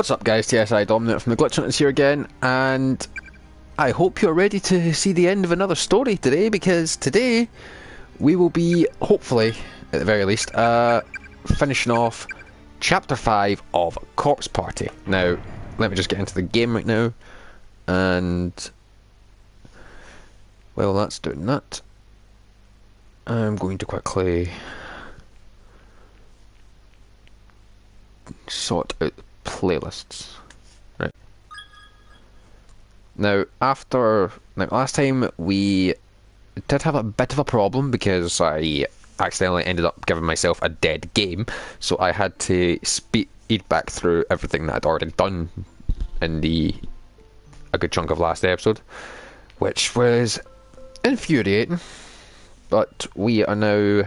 What's up guys, TSI Dominant from the Glitch Hunters here again, and I hope you're ready to see the end of another story today, because today we will be, hopefully, at the very least, finishing off Chapter 5 of Corpse Party. Now, let me just get into the game right now, and while that's doing that, I'm going to quickly sort out the playlists. Right. Now, last time we did have a bit of a problem because I accidentally ended up giving myself a dead game, so I had to speed back through everything that I'd already done in a good chunk of last episode, which was infuriating. But we are now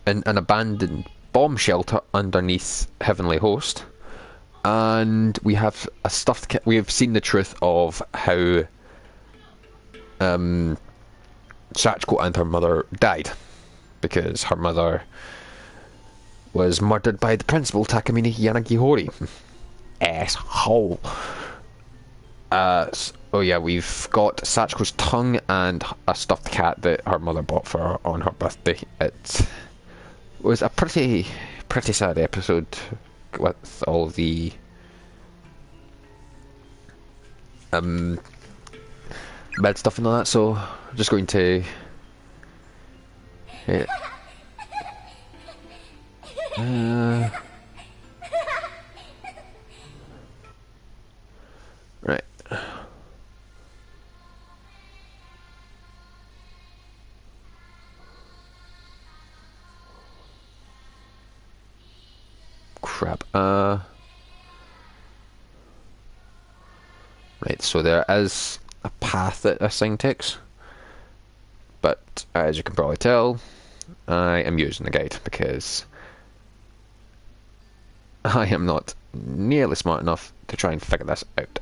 in an abandoned bomb shelter underneath Heavenly Host, and we have a stuffed cat. We have seen the truth of how Sachiko and her mother died, because her mother was murdered by the principal, Takamine Yanagihori. Asshole. Oh yeah, we've got Sachiko's tongue and a stuffed cat that her mother bought for her on her birthday. It was a pretty sad episode with all the bad stuff and all that, so I'm just going to right. Crap. Right, so there is a path that this thing takes, but as you can probably tell, I am using the guide because I am not nearly smart enough to try and figure this out.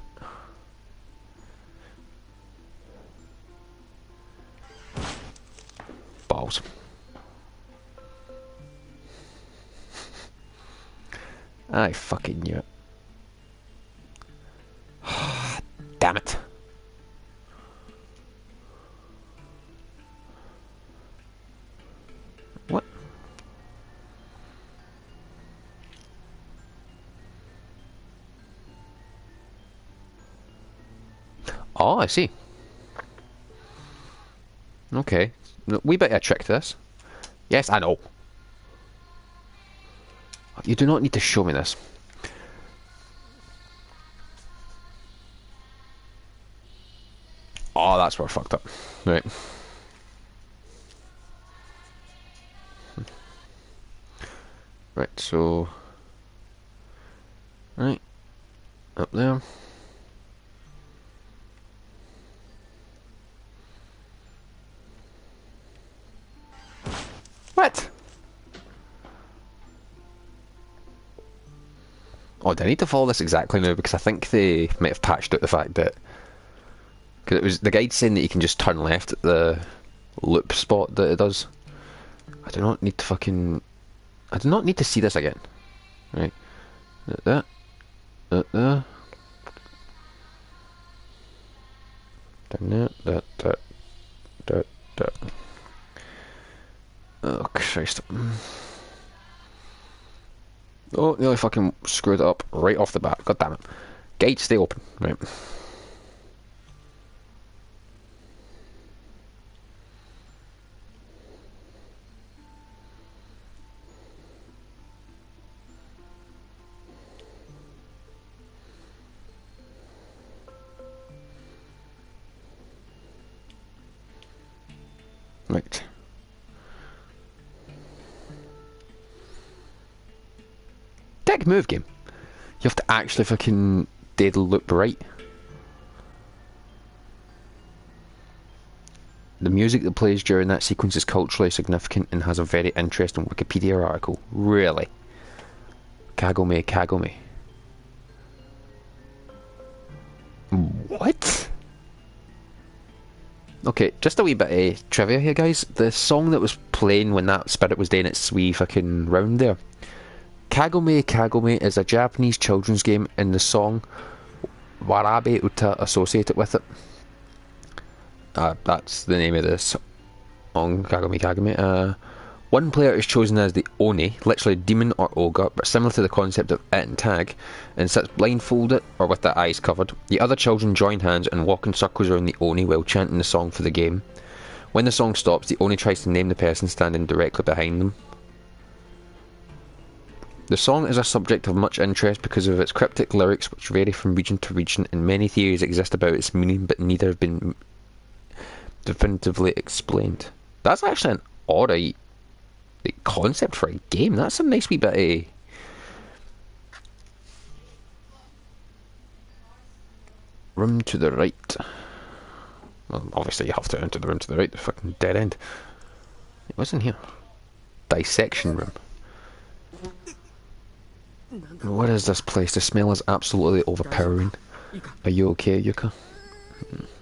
Balls. I fucking knew it. Damn it. What? Oh, I see. Okay. We bit of a trick to this. Yes, I know. You do not need to show me this. Oh, that's where I fucked up. Right. Right, so... Right. Up there. What? Oh, do I need to follow this exactly now? Because I think they might have patched out the fact that... Because it was the guide saying that you can just turn left at the loop spot that it does. I do not need to fucking... I do not need to see this again. Right. That. There. Down there. That. Oh, Christ. Oh, nearly fucking screwed it up right off the bat. God damn it. Gate, stay open. Right. Right. Dick move, game. You have to actually fucking dead loop right. The music that plays during that sequence is culturally significant and has a very interesting Wikipedia article. Really? Kagome. What? Okay, just a wee bit of trivia here, guys. The song that was playing when that spirit was doing its wee fucking round there Kagome Kagome is a Japanese children's game, and the song Warabe Uta associated with it. That's the name of the song, Kagome Kagome. One player is chosen as the Oni, literally demon or ogre, but similar to the concept of it and tag, and sits blindfolded or with their eyes covered. The other children join hands and walk in circles around the Oni while chanting the song for the game. When the song stops, the Oni tries to name the person standing directly behind them. The song is a subject of much interest because of its cryptic lyrics, which vary from region to region, and many theories exist about its meaning, but neither have been definitively explained. That's actually an alright concept for a game. That's a nice wee bit of... Room to the right. Well, obviously you have to enter the room to the right, the fucking dead end. It wasn't here. Dissection room. What is this place? The smell is absolutely overpowering. Are you okay, Yuka?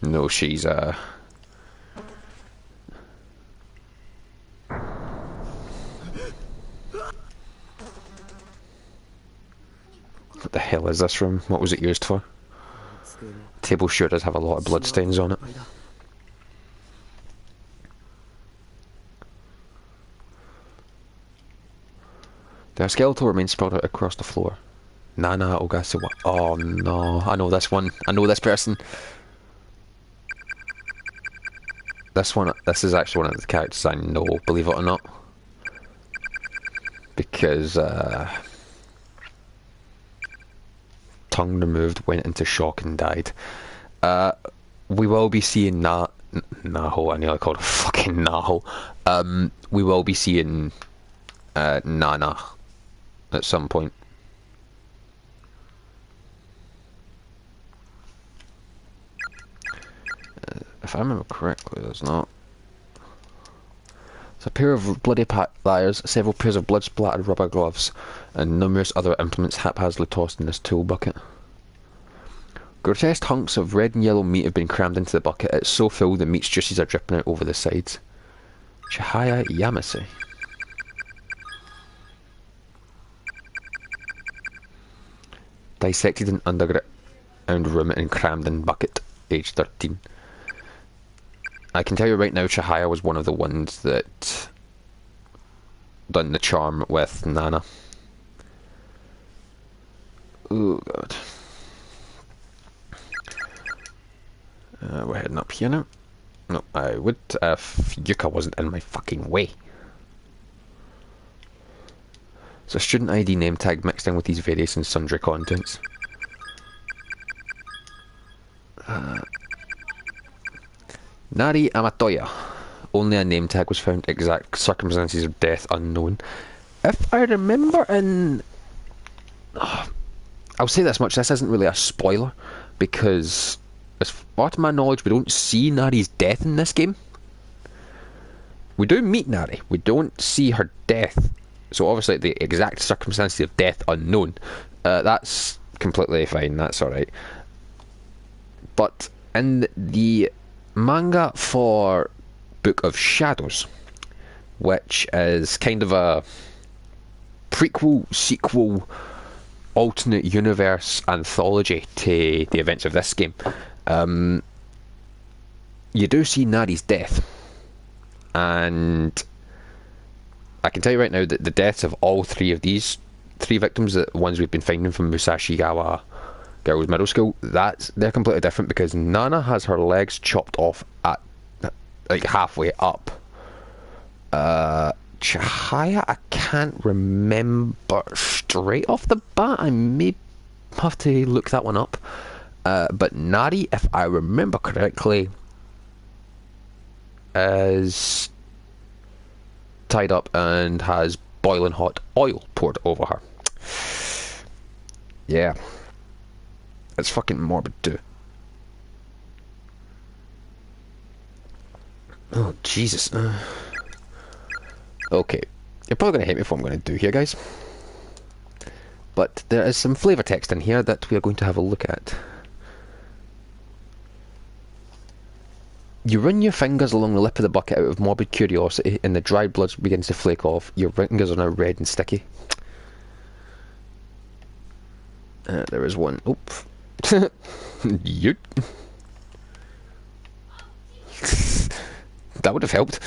No, she's What the hell is this room? What was it used for? Table sure does have a lot of bloodstains on it. The skeletal remains sprawled out across the floor. Nana Ogasawa. Oh no, I know this one. I know this person. This is actually one of the characters I know, believe it or not. Because, tongue removed, went into shock and died. We will be seeing Naho, I nearly called her fucking Naho. We will be seeing Nana at some point. If I remember correctly, there's not. It's a pair of bloody pliers, several pairs of blood-splattered rubber gloves, and numerous other implements haphazardly tossed in this tool bucket. Grotesque hunks of red and yellow meat have been crammed into the bucket. It's so full the meat's juices are dripping out over the sides. Chihaya Yamase. Dissected in underground room and crammed in bucket, age 13. I can tell you right now, Chihaya was one of the ones that done the charm with Nana. Oh god. We're heading up here now. No, I would if Yuka wasn't in my fucking way. It's a student ID name tag mixed in with these various and sundry contents. Nari Amatoya. Only a name tag was found. Exact circumstances of death unknown. If I remember in... I'll say this much, this isn't really a spoiler, because as far to my knowledge we don't see Nari's death in this game. We do meet Nari, we don't see her death. So obviously the exact circumstances of death unknown. That's completely fine, that's alright. But in the manga for Book of Shadows, which is kind of a prequel, sequel, alternate universe anthology to the events of this game, you do see Nari's death. And I can tell you right now that the deaths of all three of these three victims, the ones we've been finding from Musashigawa Girls Middle School, they're completely different, because Nana has her legs chopped off at like halfway up. Chihaya, I can't remember straight off the bat. I may have to look that one up. But Nari, if I remember correctly, is tied up and has boiling hot oil poured over her. Yeah. It's fucking morbid too. Oh, Jesus. Okay. You're probably going to hate me for what I'm going to do here, guys. But there is some flavour text in here that we are going to have a look at. You run your fingers along the lip of the bucket out of morbid curiosity, and the dried blood begins to flake off. Your fingers are now red and sticky. There is one. Oop. Yoot. That would have helped.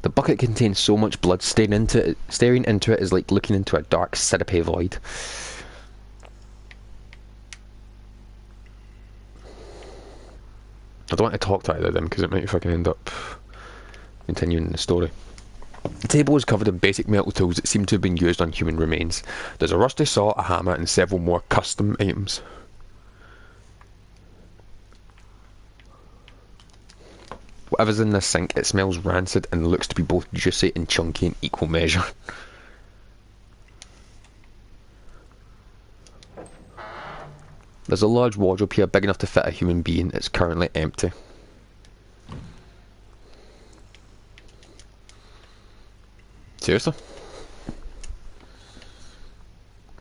The bucket contains so much blood, staring into it is like looking into a dark, syrupy void. I don't want to talk to either of them because it might fucking end up continuing the story. The table is covered in basic metal tools that seem to have been used on human remains. There's a rusty saw, a hammer, and several more custom items. Whatever's in this sink, it smells rancid and looks to be both juicy and chunky in equal measure. There's a large wardrobe here, big enough to fit a human being. It's currently empty. Seriously?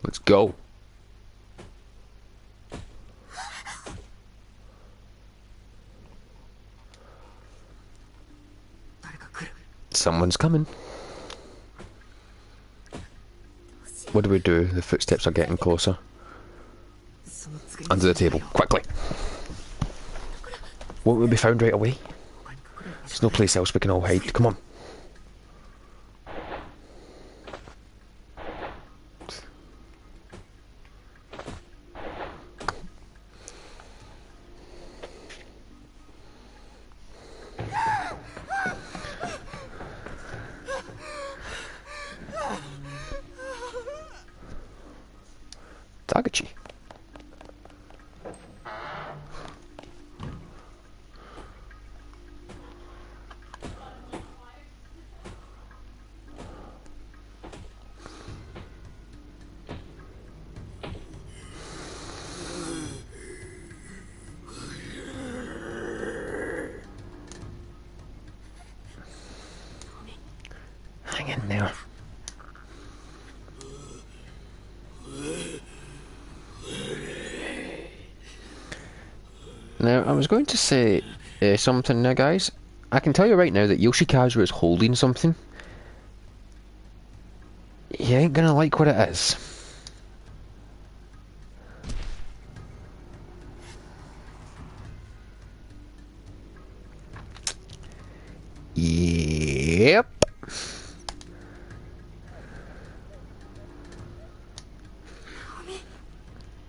Let's go. Someone's coming. What do? The footsteps are getting closer. Under the table, quickly. Won't we be found right away? There's no place else we can all hide. Come on. Tagachi. Hang in there. Now, I was going to say something now, guys. I can tell you right now that Yoshikazu is holding something. You ain't gonna like what it is. Yep.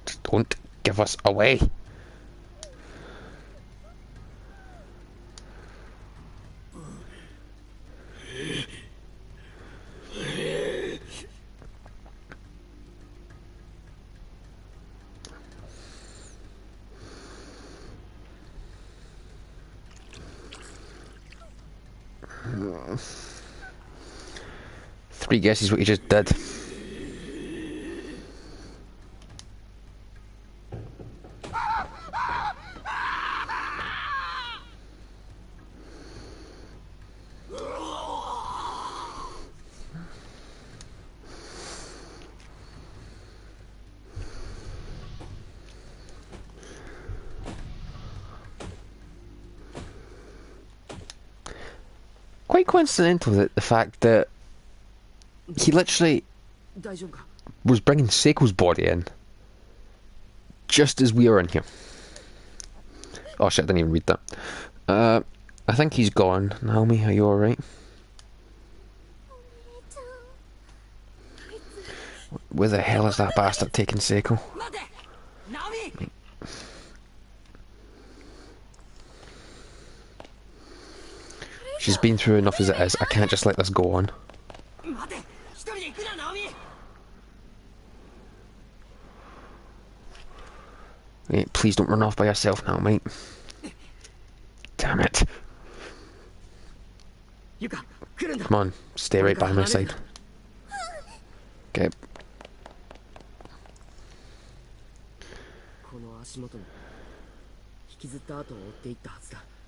Just don't give us away. Three guesses what you just did. Quite coincidental that the fact that he literally was bringing Seiko's body in just as we were in here. Oh shit, I didn't even read that. I think he's gone. Naomi, are you alright? Where the hell is that bastard taking Seiko? She's been through enough as it is. I can't just let this go on. Wait, please don't run off by yourself now, mate. Damn it. Come on, stay right by my side. Okay.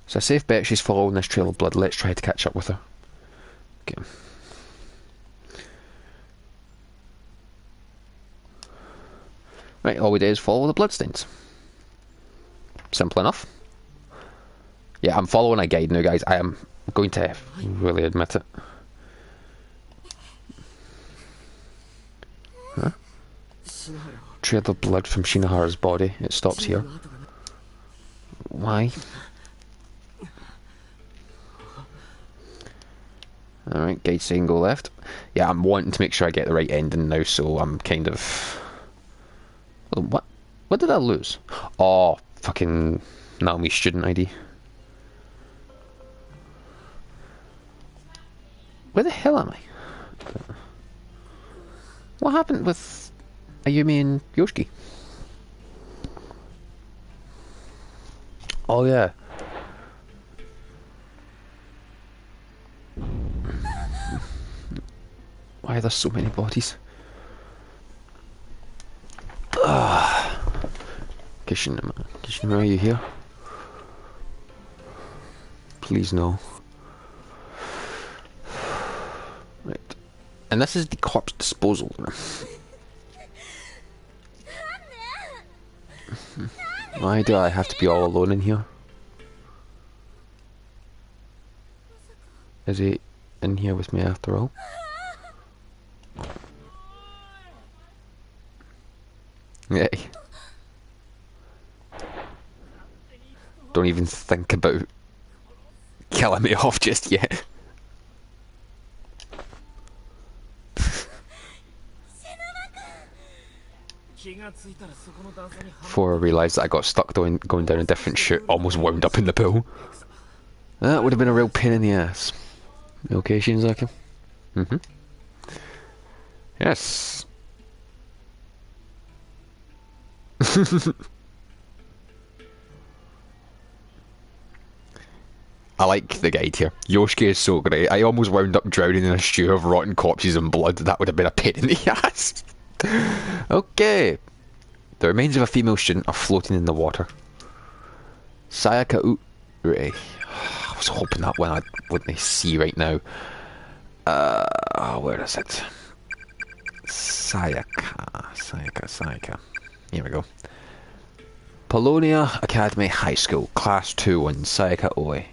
It's a safe bet she's following this trail of blood. Let's try to catch up with her. Okay. Right, all we do is follow the bloodstains. Simple enough. Yeah, I'm following a guide now, guys. I am going to really admit it. Huh? Trail of blood from Shinohara's body. It stops here. Why? Alright, gate saying go left. Yeah, I'm wanting to make sure I get the right ending now, so I'm kind of... What? What did I lose? Oh, fucking Naomi's student ID. Where the hell am I? What happened with Ayumi and Yoshiki? Oh yeah. Why are there so many bodies? Kishinima, are you here? Please no. Right. And this is the corpse disposal room. Why do I have to be all alone in here? Is he in here with me after all? Yeah. Don't even think about killing me off just yet. Before I realised that I got stuck going down a different chute, almost wound up in the pool. That would have been a real pain in the ass. You okay, Shinzaki? Mm-hmm. Yes. I like the guide here. Yoshiki is so great. I almost wound up drowning in a stew of rotten corpses and blood. That would have been a pain in the ass. Okay. The remains of a female student are floating in the water. Sayaka Ure. I was hoping that one I wouldn't see right now. Where is it? Sayaka. Here we go. Polonia Academy High School, Class 2-1, Sayaka Oe.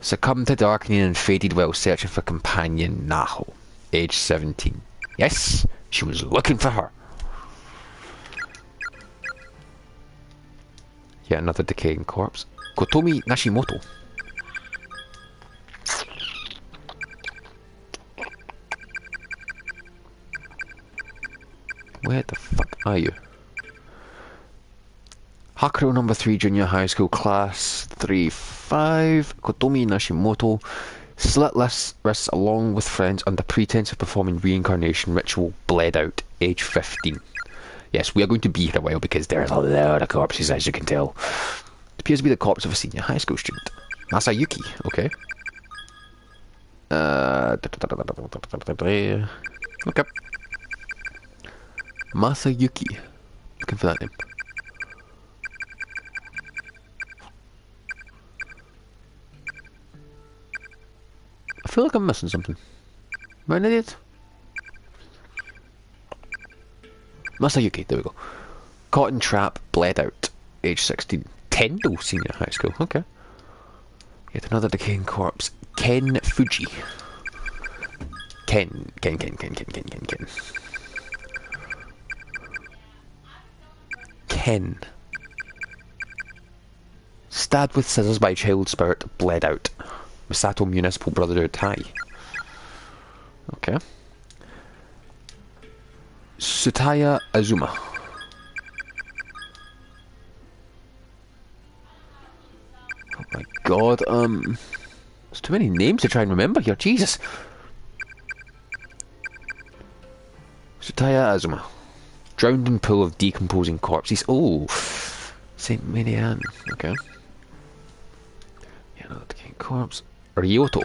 Succumbed to darkening and faded while searching for companion Naho, age 17. Yes, she was looking for her. Yet another decaying corpse. Kotomi Nashimoto. Where the fuck are you? Hakuro number 3 junior high school class 3-5. Kotomi Nashimoto slit wrists along with friends under pretense of performing reincarnation ritual, bled out, age 15. Yes, we are going to be here a while because there's a lot of corpses, as you can tell. It appears to be the corpse of a senior high school student. Masayuki, okay. Okay. Masayuki. Looking for that name. I feel like I'm missing something. Am I an idiot? Masayuki, there we go. Caught in trap, bled out, age 16. Tendo senior high school, okay. Yet another decaying corpse. Ken Fuji. Ken. Ken. Stabbed with scissors by child spirit, bled out. Misato Municipal Brotherhood High. Okay. Tsutaya Azuma. Oh my god, there's too many names to try and remember here, Jesus. Tsutaya Azuma. Drowned in pool of decomposing corpses. Oh, Saint Mary Ann. Okay. Yeah, another decaying corpse. Ryoto.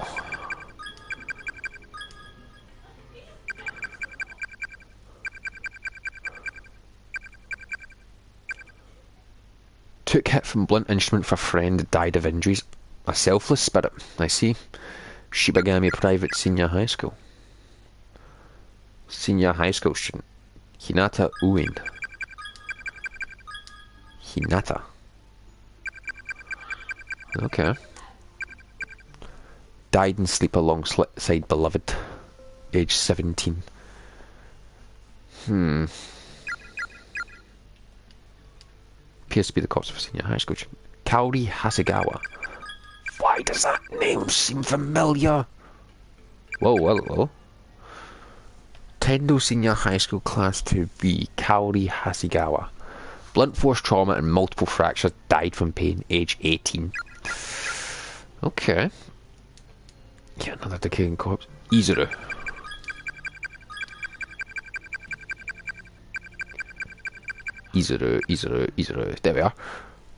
Took hit from blunt instrument for friend, died of injuries. A selfless spirit, I see. Shibagami Private Senior High School. Senior high school student. Hinata Uin. Hinata. Okay. Died in sleep alongside beloved. Age 17. appears to be the corpse of a senior high school student. Kaori Hasegawa. Why does that name seem familiar? Whoa, whoa, whoa. Tendo Senior High School Class 2B, Kaori Hasegawa. Blunt force trauma and multiple fractures, died from pain, age 18. Okay. Yeah, another decaying corpse. Izuru. Izuru. There we are.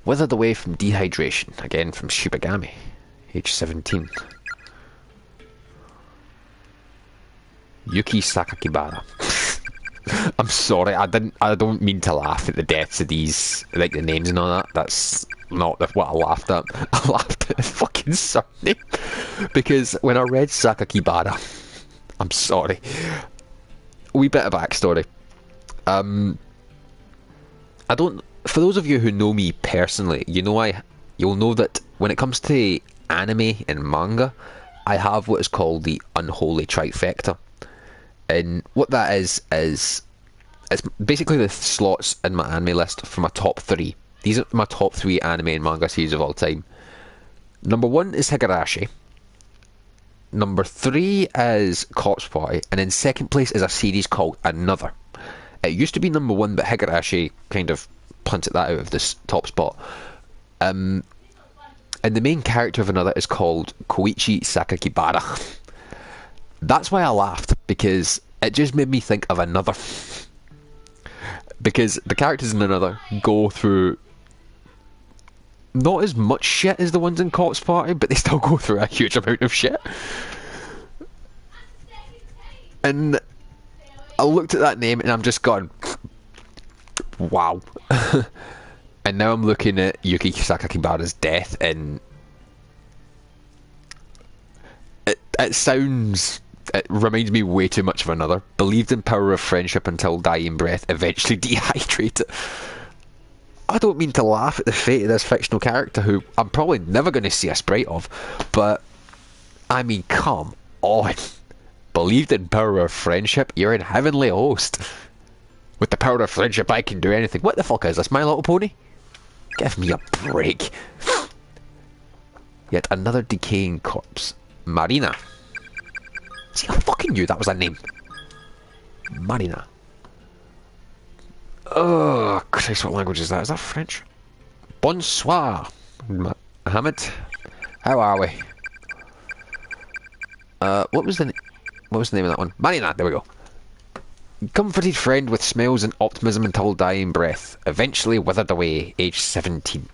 Withered away from dehydration, again from Shibagami, age 17. Yuki Sakakibara. I'm sorry, I don't mean to laugh at the deaths of these, like the names and all that. That's not what I laughed at. I laughed at the fucking surname. Because when I read Sakakibara, I'm sorry. A wee bit of backstory. I don't, for those of you who know me personally, you'll know that when it comes to anime and manga, I have what is called the unholy trifecta. And what that is it's basically the slots in my anime list for my top 3. These are my top 3 anime and manga series of all time. Number 1 is Higurashi. Number 3 is Corpse Party, and in second place is a series called Another. It used to be number 1, but Higurashi kind of punted that out of this top spot. And the main character of Another is called Koichi Sakakibara. That's why I laughed, because it just made me think of Another. Because the characters in Another go through not as much shit as the ones in Corpse Party, but they still go through a huge amount of shit. And I looked at that name and I'm just going, wow. And now I'm looking at Yuki Sakakibara's death, and it reminds me way too much of Another. Believed in power of friendship until dying breath, eventually dehydrated. I don't mean to laugh at the fate of this fictional character who I'm probably never going to see a sprite of, but I mean, come on. Believed in power of friendship? You're in heavenly host. With the power of friendship, I can do anything. What the fuck is this, My Little Pony? Give me a break. Yet another decaying corpse. Marina. See, I fucking knew that was a name. Marina. Oh, Christ, what language is that? Is that French? Bonsoir, Mohammed. How are we? What was the name of that one? Marina, there we go. Comforted friend with smiles and optimism until dying breath. Eventually withered away, age 17.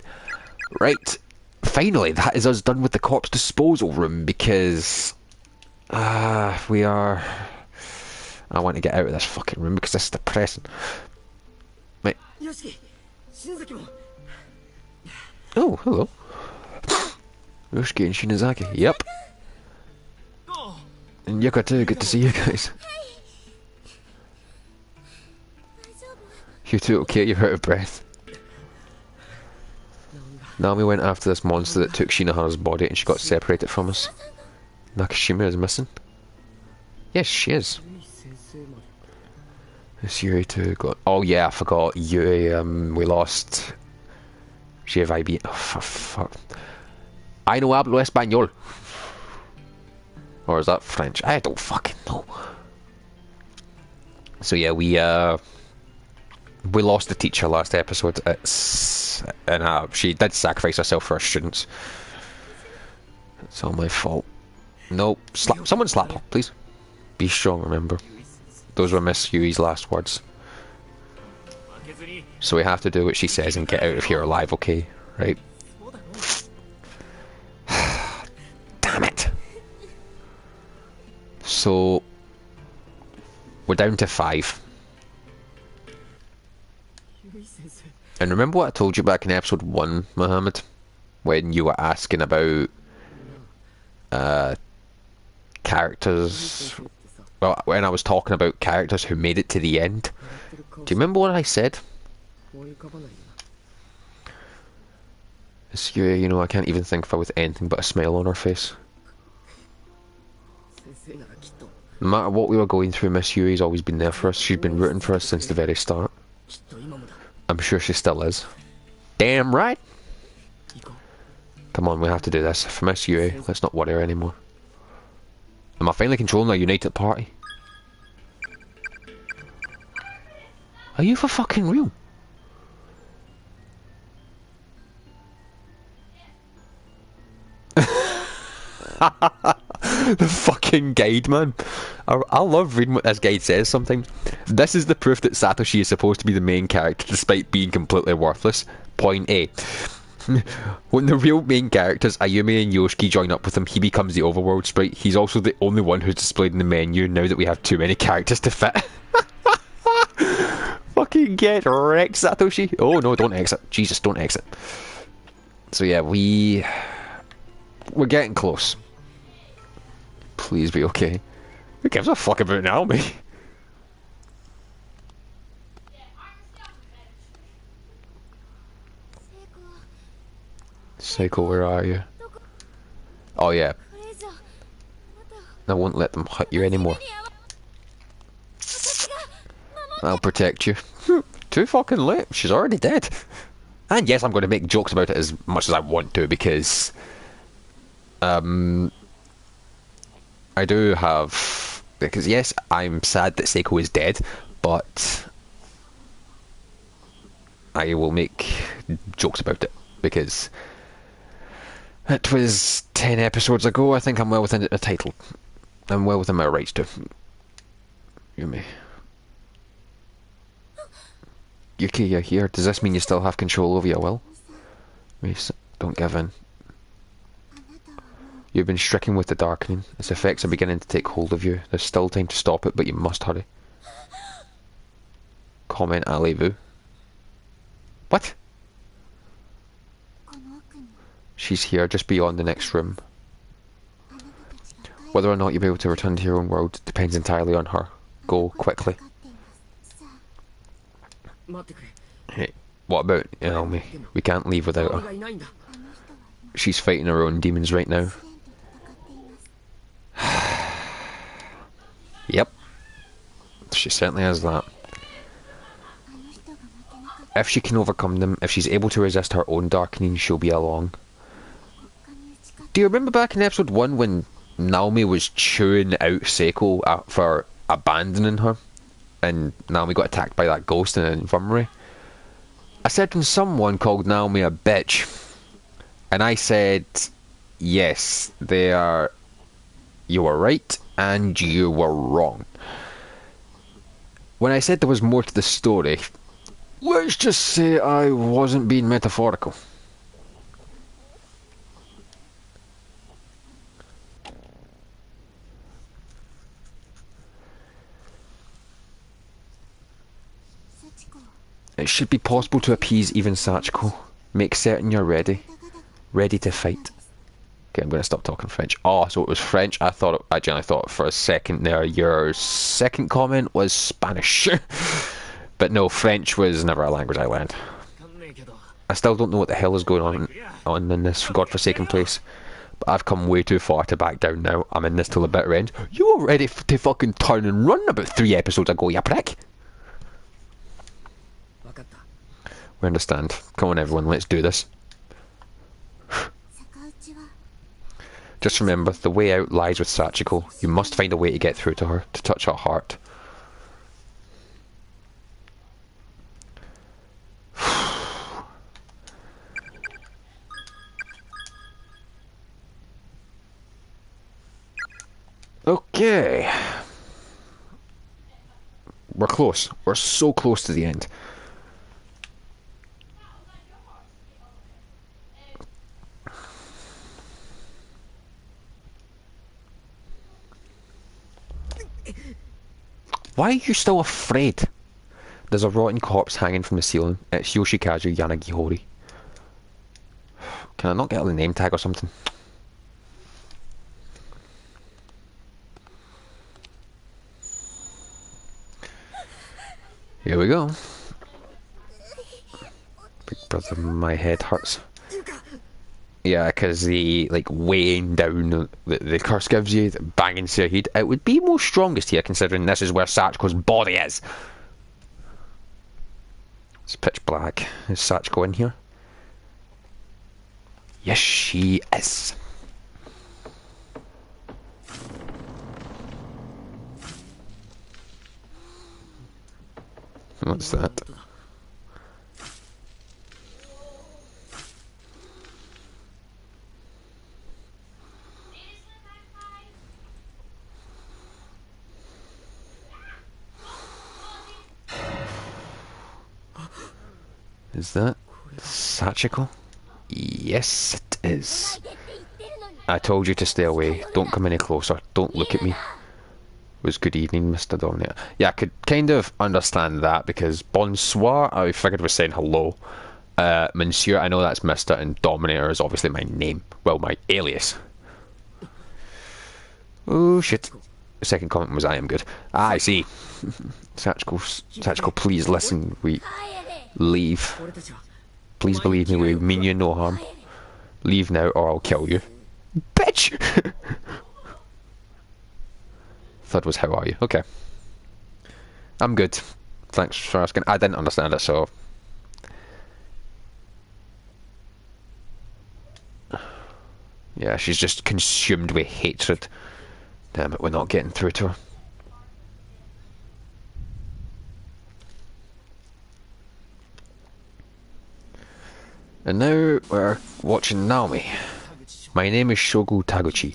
Right. Finally, that is us done with the corpse disposal room, because we are... I want to get out of this fucking room because this is depressing. Right. Oh, hello. Yoshiki and Shinozaki. Yep. And Yuka too, good to see you guys. You two okay? You're out of breath. Naomi went after this monster that took Shinohara's body and she got separated from us. Nakashima is missing. Yes, she is. This Yuri too got... Oh yeah, I forgot. Yuri, we lost... She have IB... Oh, fuck. I no hablo español. Or is that French? I don't fucking know. So yeah, we lost the teacher last episode. And she did sacrifice herself for her students. It's all my fault. No, someone slap her, please. Be strong, remember. Those were Miss Yui's last words. So we have to do what she says and get out of here alive, okay? Right? Damn it! So... we're down to 5. And remember what I told you back in episode 1, Mohammed? When you were asking about... characters... Well, when I was talking about characters who made it to the end. Do you remember what I said? It's you know, I can't even think of her with anything but a smile on her face. No matter what we were going through, Miss Yuri's always been there for us. She's been rooting for us since the very start. I'm sure she still is. damn right. Come on, we have to do this. If I miss Yui, let's not worry her anymore. Am I finally controlling a united party? Are you for fucking real? The fucking guide, man. I love reading what this guide says sometimes. This is the proof that Satoshi is supposed to be the main character despite being completely worthless. Point A. When the real main characters, Ayumi and Yoshiki, join up with him, he becomes the overworld sprite. He's also the only one who's displayed in the menu now that we have too many characters to fit. Fucking get wrecked, Satoshi. Oh no, don't exit. Jesus, don't exit. So yeah, we're getting close. Please be okay. Who gives a fuck about Naomi? Sachiko, where are you? Oh yeah. I won't let them hurt you anymore. I'll protect you. Too fucking late. She's already dead. And yes, I'm going to make jokes about it as much as I want to because I do have, because yes, I'm sad that Seiko is dead, but I will make jokes about it because it was 10 episodes ago. I think I'm well within the title. I'm well within my rights to. Yumi. Yuki, you're here. Does this mean you still have control over your will? Don't give in. You've been stricken with the darkening. Its effects are beginning to take hold of you. There's still time to stop it, but you must hurry. Comment allez-vous. What? She's here, just beyond the next room. Whether or not you'll be able to return to your own world depends entirely on her. Go, quickly. Hey, what about Naomi? We can't leave without her. She's fighting her own demons right now. Yep. She certainly has that. If she can overcome them, if she's able to resist her own darkening, she'll be along. Do you remember back in episode 1 when Naomi was chewing out Seiko for abandoning her? And Naomi got attacked by that ghost in an infirmary? I said when someone called Naomi a bitch, and I said, yes, you were right, and you were wrong. When I said there was more to the story, let's just say I wasn't being metaphorical. It should be possible to appease even Sachiko. Make certain you're ready. Ready to fight. Okay, I'm going to stop talking French. Oh, so it was French. I generally thought for a second there your second comment was Spanish. But no, French was never a language I learned. I still don't know what the hell is going on in this godforsaken place. But I've come way too far to back down now. I'm in this till the bitter end. You were ready to fucking turn and run about 3 episodes ago, you prick. We understand. Come on everyone, let's do this. Just remember, the way out lies with Sachiko. You must find a way to get through to her, to touch her heart. Okay. We're close. We're so close to the end. Why are you still afraid? There's a rotten corpse hanging from the ceiling. It's Yoshikazu Yanagihori. Can I not get a name tag or something? Here we go. Big brother, my head hurts. Yeah, because the weighing down the curse gives you, the banging to your head, it would be most strongest here considering this is where Sachiko's body is. It's pitch black. Is Sachiko in here? Yes, she is. What's that? Is that Sachiko? Yes, it is. I told you to stay away. Don't come any closer. Don't look at me. It was good evening, Mr. Dominator. Yeah, I could kind of understand that because bonsoir, I figured was saying hello. Monsieur, I know that's Mr. and Dominator is obviously my name. Well, my alias. Oh, shit. The second comment was I am good. Ah, I see. Sachiko, please listen. We leave. Please believe me, we mean you no harm. Leave now or I'll kill you. Bitch! Third was how are you? Okay. I'm good. Thanks for asking. I didn't understand it, so... Yeah, she's just consumed with hatred. Damn it, we're not getting through to her. And now we're watching Naomi. My name is Shogo Taguchi.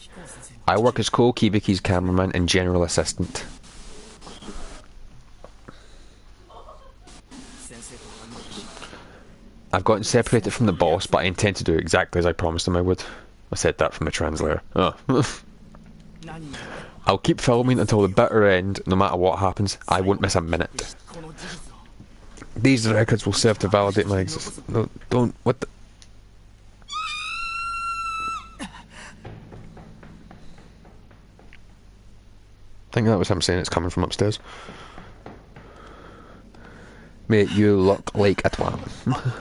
I work as Ko Kibiki's cameraman and general assistant. I've gotten separated from the boss, but I intend to do exactly as I promised him I would. I said that from the translator. Oh. I'll keep filming until the bitter end, no matter what happens. I won't miss a minute. These records will serve to validate my existence. No, don't. What the? I think that was him saying it's coming from upstairs. Mate, you look like a twat.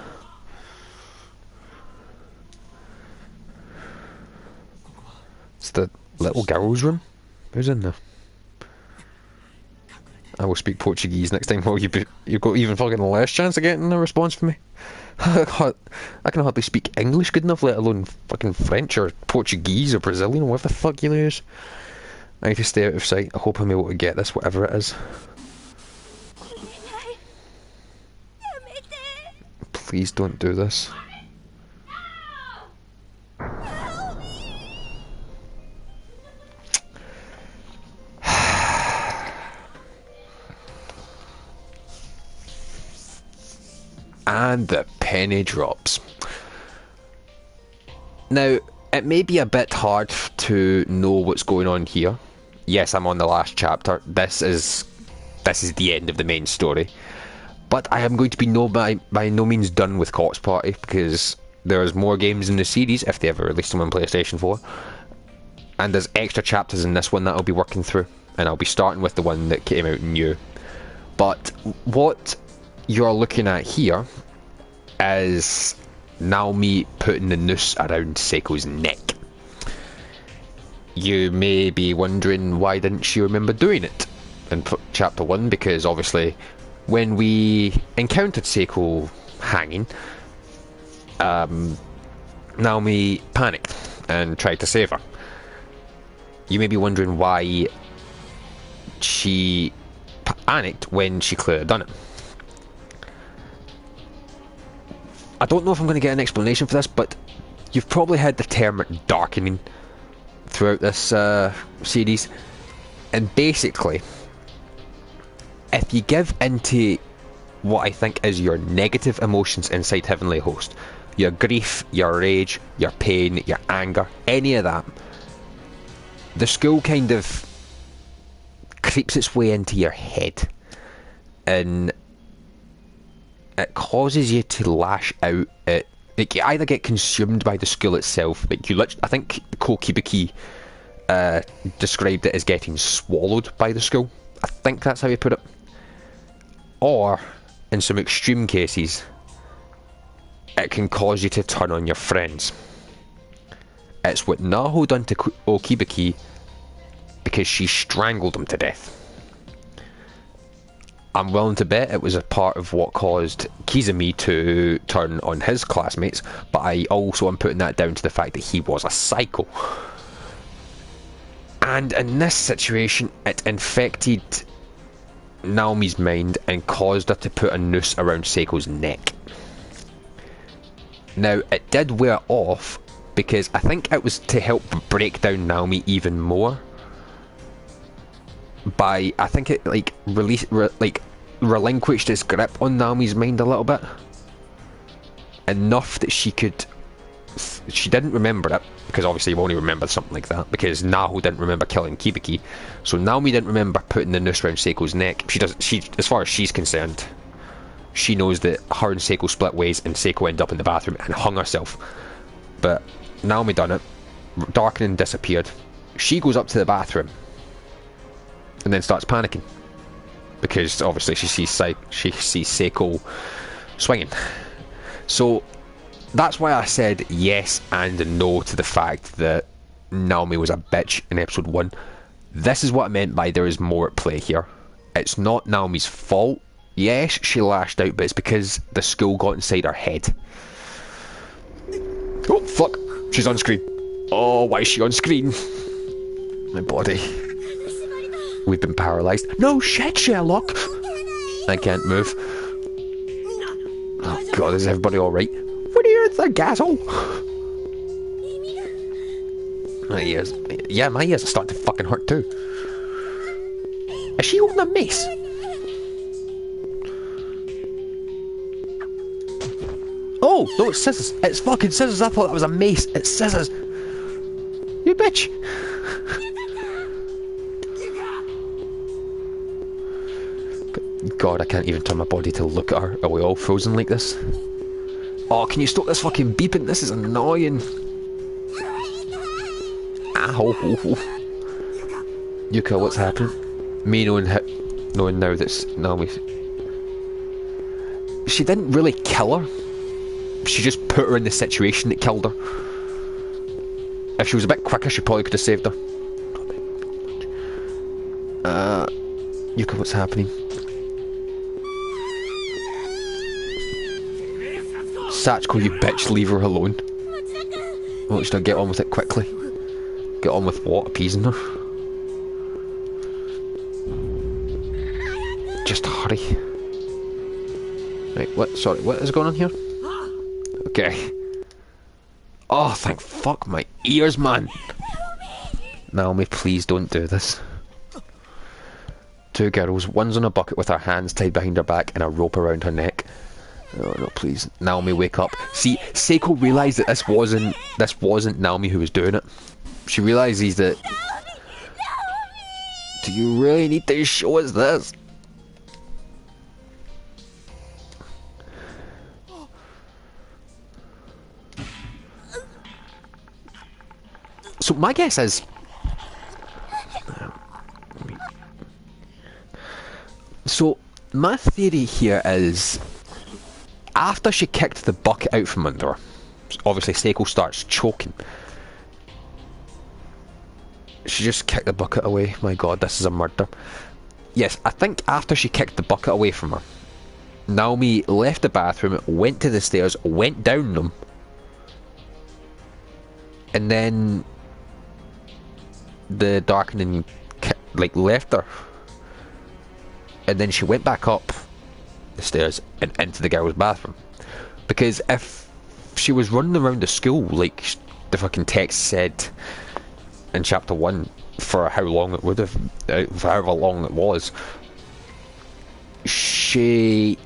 It's the little girl's room. Who's in there? I will speak Portuguese next time. Well, you've got even fucking less chance of getting a response from me. I can hardly speak English good enough, let alone fucking French or Portuguese or Brazilian or whatever the fuck you use. I need to stay out of sight. I hope I'm able to get this, whatever it is. Please don't do this. And the penny drops. Now, it may be a bit hard to know what's going on here. Yes, I'm on the last chapter. This is the end of the main story. But I am going to be by no means done with Corpse Party, because there's more games in the series, if they ever release them on PlayStation 4. And there's extra chapters in this one that I'll be working through. And I'll be starting with the one that came out new. But what you're looking at here is Naomi putting the noose around Seiko's neck. You may be wondering why didn't she remember doing it in chapter 1, because obviously when we encountered Seiko hanging, Naomi panicked and tried to save her. You may be wondering why she panicked when she clearly done it. I don't know if I'm going to get an explanation for this, but you've probably heard the term darkening throughout this series. And basically, if you give into what I think is your negative emotions inside Heavenly Host, your grief, your rage, your pain, your anger, any of that, the school kind of creeps its way into your head. And it causes you to lash out at... Like, you either get consumed by the school itself, like you I think Kokibiki described it as getting swallowed by the school. I think that's how he put it. Or, in some extreme cases, it can cause you to turn on your friends. It's what Naho done to Okibiki because she strangled him to death. I'm willing to bet it was a part of what caused Kizumi to turn on his classmates, but I also am putting that down to the fact that he was a psycho. And in this situation, it infected Naomi's mind and caused her to put a noose around Seiko's neck. Now, it did wear off because I think it was to help break down Naomi even more. By, I think it like relinquished its grip on Naomi's mind a little bit. Enough that she didn't remember it, because obviously you only remember something like that, because Naho didn't remember killing Kibiki, so Naomi didn't remember putting the noose around Seiko's neck. She, as far as she's concerned, she knows that her and Seiko split ways and Seiko ended up in the bathroom and hung herself. But Naomi done it, Darkening disappeared, she goes up to the bathroom and then starts panicking, because obviously she sees Seiko swinging. So that's why I said yes and no to the fact that Naomi was a bitch in episode 1. This is what I meant by there is more at play here. It's not Naomi's fault. Yes, she lashed out, but it's because the school got inside her head. Oh, fuck. She's on screen. Oh, why is she on screen? My body. We've been paralysed. No shit, Sherlock! I can't move. Oh god, is everybody alright? What are you, the gasol? My ears. Yeah, my ears are starting to fucking hurt too. Is she holding a mace? Oh, no, it's scissors. It's fucking scissors. I thought that was a mace. It's scissors. You bitch. God, I can't even turn my body to look at her. Are we all frozen like this? Oh, can you stop this fucking beeping? This is annoying. Ow. Yuka, what's happened? Me knowing now that's Naomi. She didn't really kill her. She just put her in the situation that killed her. If she was a bit quicker, she probably could have saved her. Yuka, what's happening? Sachiko, you bitch, leave her alone. Well, should I get on with it quickly? Get on with what? Appeasing her? Just hurry. Right, what? Sorry, what is going on here? Okay. Oh, thank fuck, my ears, man! Naomi, please don't do this. Two girls, one's on a bucket with her hands tied behind her back and a rope around her neck. Oh no, please. Naomi, wake up. See, Seiko realised that this wasn't Naomi who was doing it. She realises that... Do you really need to show us this? So my guess is... So, my theory here is... After she kicked the bucket out from under her, obviously Seiko starts choking. She just kicked the bucket away. My god, this is a murder. Yes, I think after she kicked the bucket away from her, Naomi left the bathroom, went to the stairs, went down them, and then the darkening left her, and then she went back up the stairs and into the girls' bathroom. Because if she was running around the school like the fucking text said in chapter 1 for how long it would have, for however long it was, Seiko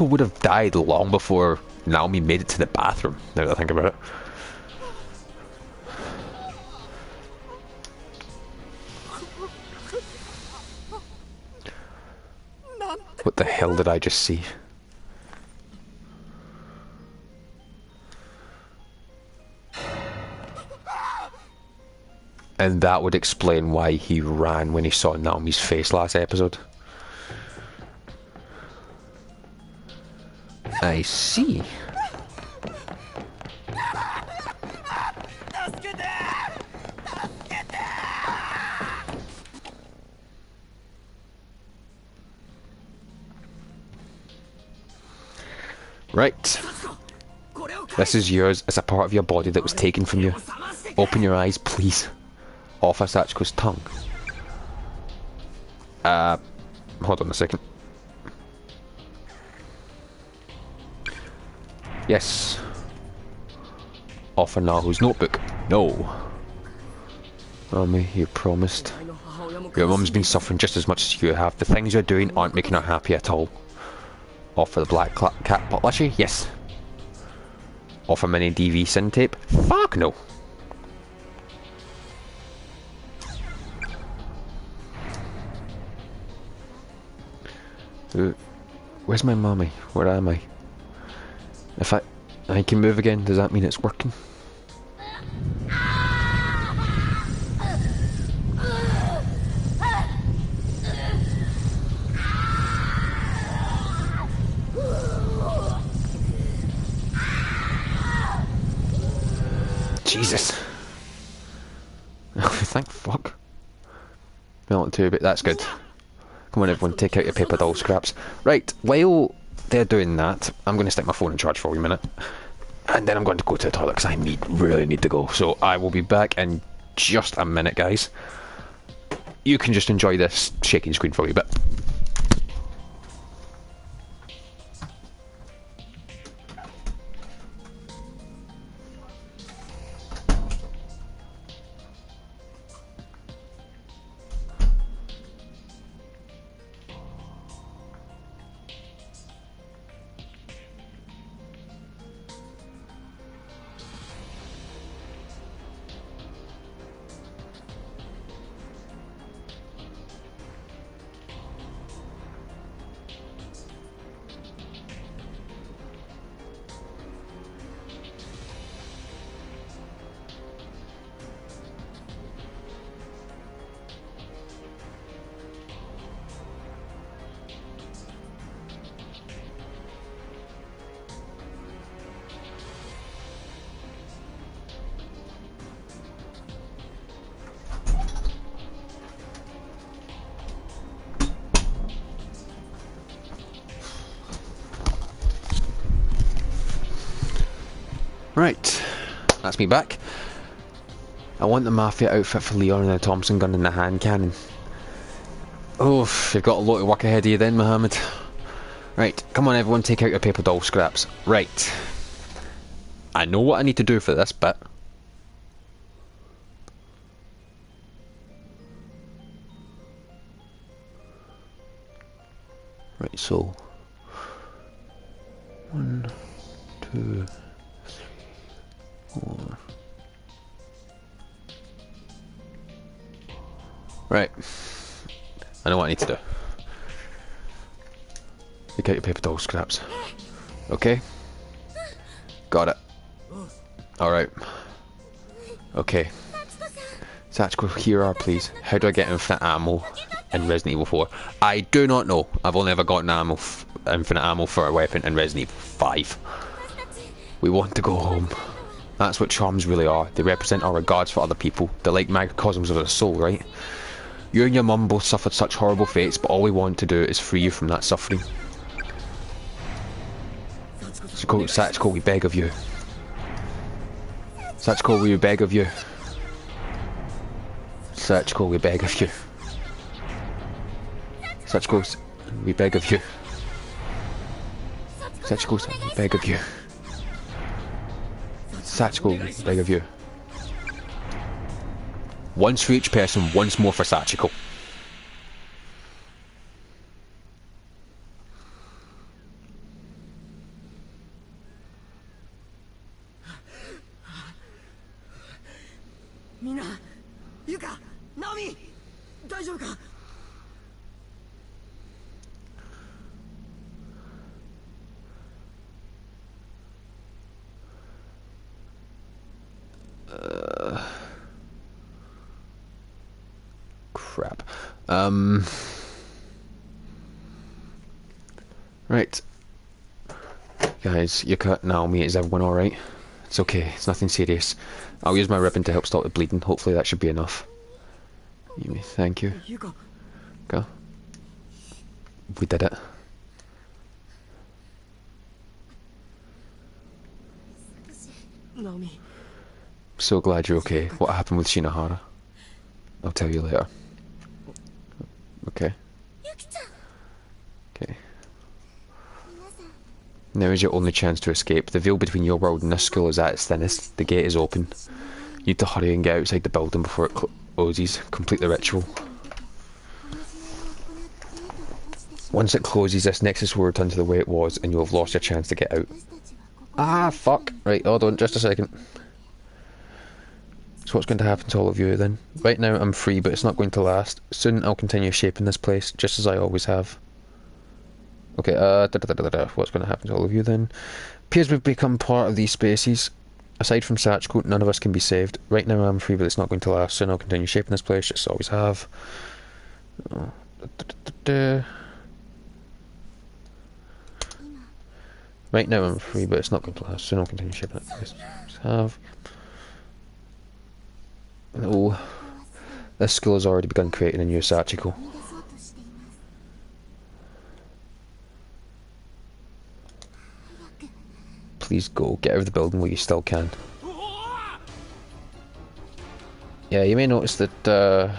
would have died long before Naomi made it to the bathroom, now that I think about it. What the hell did I just see? And that would explain why he ran when he saw Naomi's face last episode. I see. Right. This is yours. It's a part of your body that was taken from you. Open your eyes, please. Offer Sachiko's tongue. Hold on a second. Yes. Offer Nahu's notebook. No. Mommy, you promised. Your mum's been suffering just as much as you have. The things you're doing aren't making her happy at all. Offer the black cat plushie? Yes. Offer mini DV sin tape? Fuck no. Where's my mommy? Where am I? If I can move again, does that mean it's working? Jesus. Thank fuck. Not too, but that's good. Come on everyone, take out your paper doll scraps. Right, while they're doing that, I'm going to stick my phone in charge for a minute. And then I'm going to go to the toilet because I really need to go. So I will be back in just a minute, guys. You can just enjoy this shaking screen for a wee bit. Right, that's me back. I want the Mafia outfit for Leon and the Thompson gun and the hand cannon. Oh, you've got a lot of work ahead of you then, Mohammed. Right, come on everyone, take out your paper doll scraps. Right. I know what I need to do for this bit. Right, so... 1, 2... 4. Right. I know what I need to do. Take out your paper doll scraps. Okay. Got it. Alright. Okay. Sachiko, here are please. How do I get infinite ammo in Resident Evil 4? I do not know. I've only ever gotten infinite ammo for a weapon in Resident Evil 5. We want to go home. That's what charms really are. They represent our regards for other people. They're like microcosms of our soul, right? You and your mum both suffered such horrible fates, but all we want to do is free you from that suffering. Sachiko, we beg of you. Sachiko, we beg of you. Sachiko, we beg of you. Sachiko, we beg of you. Sachiko, we beg of you. Sachiko, we beg of you. Once for each person, once more for Sachiko. Mina, Yuka, Naomi, 大丈夫か? Crap. Right. Guys, Yuka, Naomi, is everyone alright? It's okay, it's nothing serious. I'll use my ribbon to help stop the bleeding. Hopefully that should be enough. Thank you. Go. We did it. Naomi. So glad you're okay. What happened with Shinohara? I'll tell you later. Okay. ユキちゃん Okay. 皆さん Now is your only chance to escape. The veil between your world and this school is at its thinnest. The gate is open. You need to hurry and get outside the building before it closes. Complete the ritual. おまじないを行ってゲートが閉じてしまう Once it closes, this nexus will return to the way it was, and you'll have lost your chance to get out. 私たちはここ Ah, fuck. Right, hold on, just a second. So what's going to happen to all of you then? Right now I'm free, but it's not going to last. Soon I'll continue shaping this place, just as I always have. Okay, what's going to happen to all of you then? Appears we've become part of these spaces. Aside from Sachiko, none of us can be saved. Right now I'm free, but it's not going to last. Soon I'll continue shaping this place, just as I always have. Right now I'm free, but it's not going to last. Soon I'll continue shaping this place, just as I have. No. This school has already begun creating a new Sachiko. 生み出そうとしています Please go. Get out of the building while you still can. Yeah, you may notice that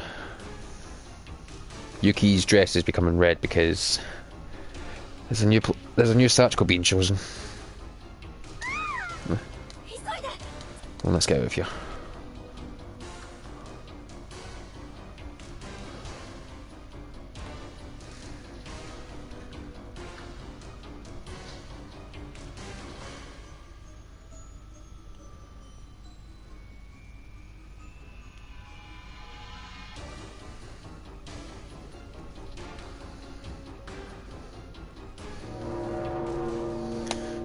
Yuki's dress is becoming red because there's a new Sachiko being chosen. 急いで Well, let's get out of here.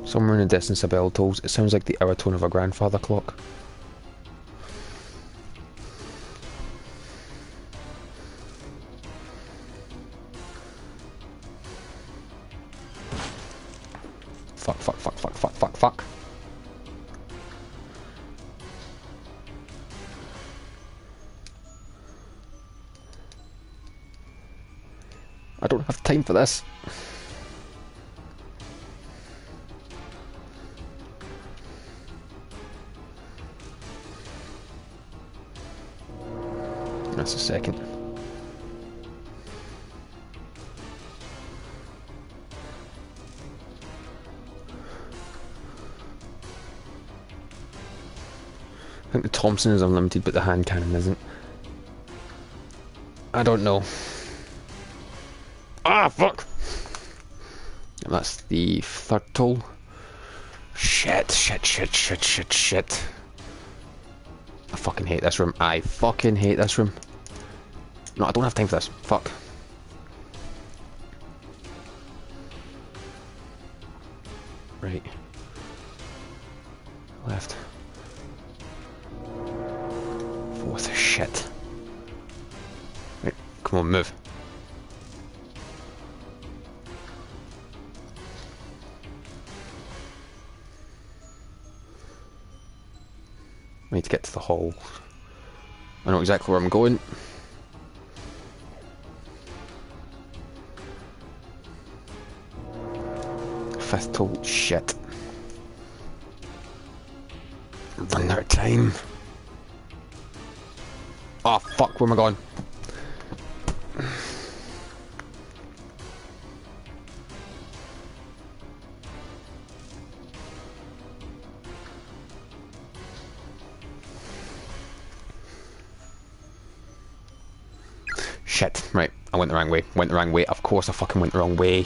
Somewhere in the distance a bell tolls. It sounds like the hour tone of a grandfather clock. Fuck, fuck, fuck, fuck, fuck, fuck, fuck. I don't have time for this. That's a second. I think the Thompson is unlimited, but the hand cannon isn't. I don't know. Ah, fuck! And that's the third toll. Shit, shit, shit, shit, shit, shit. I fucking hate this room. I fucking hate this room. No, I don't have time for this. Fuck. Right. Left. Fourth. Shit. Right, come on, move. I need to get to the hall. I know exactly where I'm going. Fifth toll. Shit. I'm running out of time. Oh fuck, where am I going? Shit, right, I went the wrong way. Went the wrong way. Of course I fucking went the wrong way.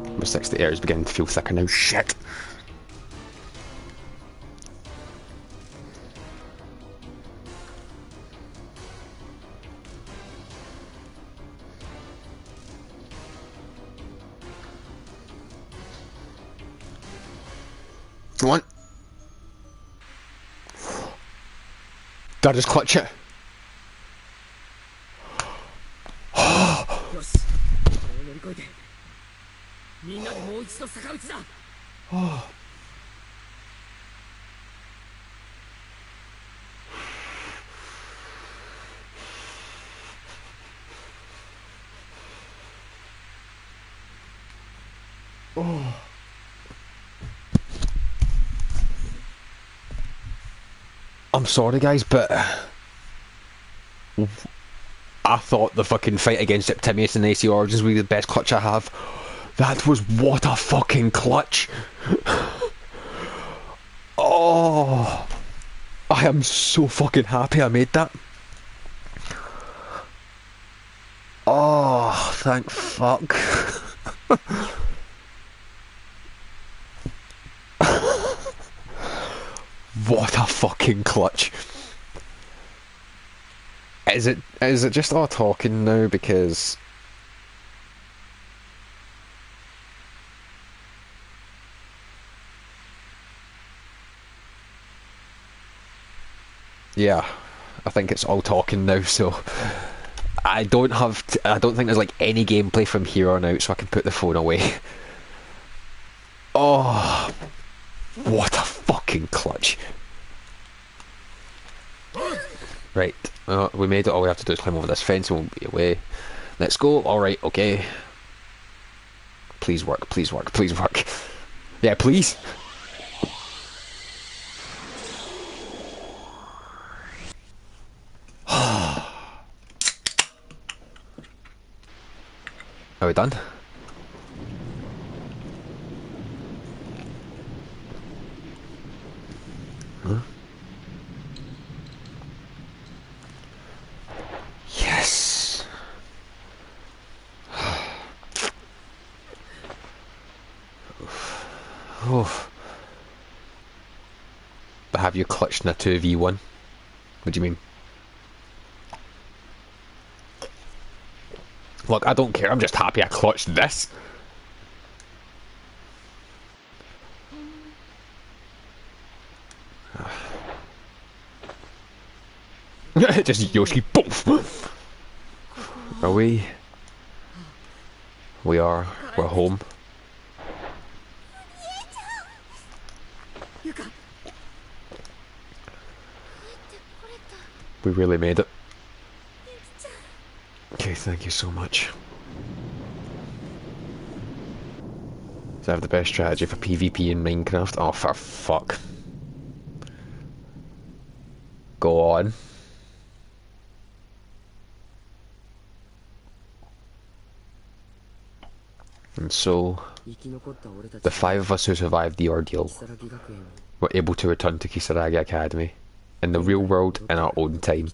Number 6, the air is beginning to feel thicker now. Shit! Come on! Did I just clutch it? よしこれを乗り越えてみんなでもう一度坂道だ 「I'm sorry, guys, but I thought the fucking fight against Septimius in AC Origins would be the best clutch I have. That was what a fucking clutch. Oh, I am so fucking happy I made that. Oh, thank fuck. What a fucking clutch. Is it just all talking now because yeah, I think it's all talking now, so I don't think there's like any gameplay from here on out, so I can put the phone away. Oh, what a fucking clutch. Right, we made it. All we have to do is climb over this fence and we'll be away. Let's go. Alright, okay. Please work, please work, please work. Yeah, please. Are we done? Huh? Yes. Oh. But have you clutched in a 2v1? What do you mean? Look, I don't care, I'm just happy I clutched this. Just Yoshi, poof! Are we? We are. We're home. We really made it. Okay, thank you so much. Does I have the best strategy for PvP in Minecraft? Oh, for fuck. Go on. And so, the 5 of us who survived the ordeal were able to return to Kisaragi Academy in the real world in our own time.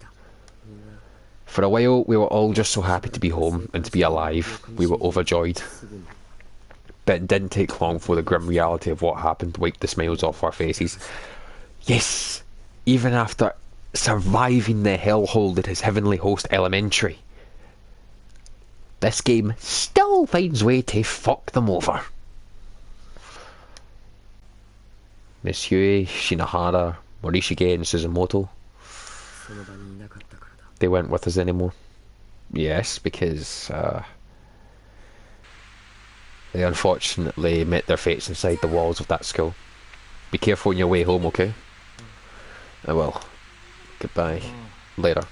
For a while, we were all just so happy to be home and to be alive. We were overjoyed. But it didn't take long for the grim reality of what happened to wipe the smiles off our faces. Yes! Even after surviving the hellhole that is Heavenly Host Elementary, this game still finds way to fuck them over. Misue, Shinohara, Morishige and Suzumoto, they weren't with us anymore. Yes, because they unfortunately met their fates inside the walls of that school. Be careful on your way home, okay? I will. Goodbye. Later.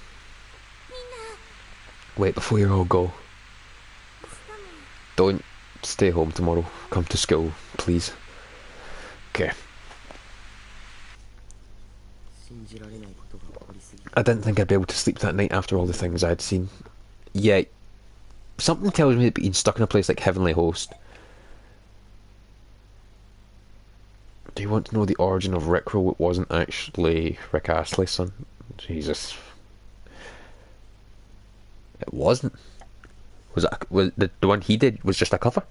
Wait, before you all go, don't stay home tomorrow. Come to school, please. Okay. I didn't think I'd be able to sleep that night after all the things I'd seen. Yeah, something tells me that being stuck in a place like Heavenly Host. Do you want to know the origin of Rickroll? It wasn't actually Rick Astley's son. Jesus. It wasn't. Was the one he did was just a cover?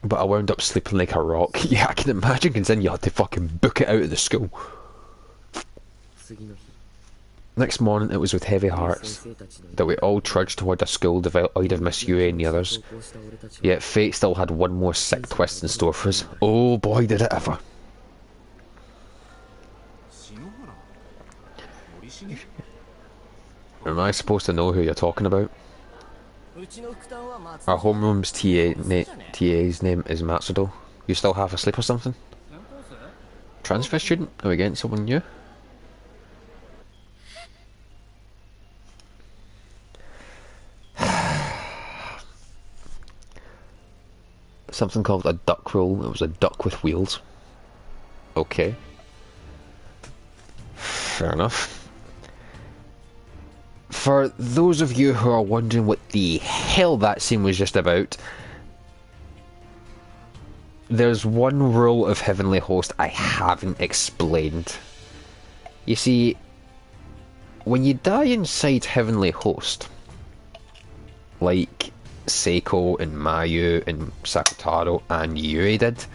But I wound up sleeping like a rock. Yeah, I can imagine, considering you had to fucking book it out of the school. Next morning, it was with heavy hearts that we all trudged toward a school devoid of Miss Yue and the others. Yet fate still had one more sick twist in store for us. Oh boy, did it ever. Am I supposed to know who you're talking about? Our homeroom's TA's name is Matsudo. You still half asleep or something? Transfer student? Are we getting someone new? Something called a duck roll. It was a duck with wheels. Okay. Fair enough. For those of you who are wondering what the hell that scene was just about, there's one rule of Heavenly Host I haven't explained. You see, when you die inside Heavenly Host, like Seiko and Mayu and Sakutaro and Yui did,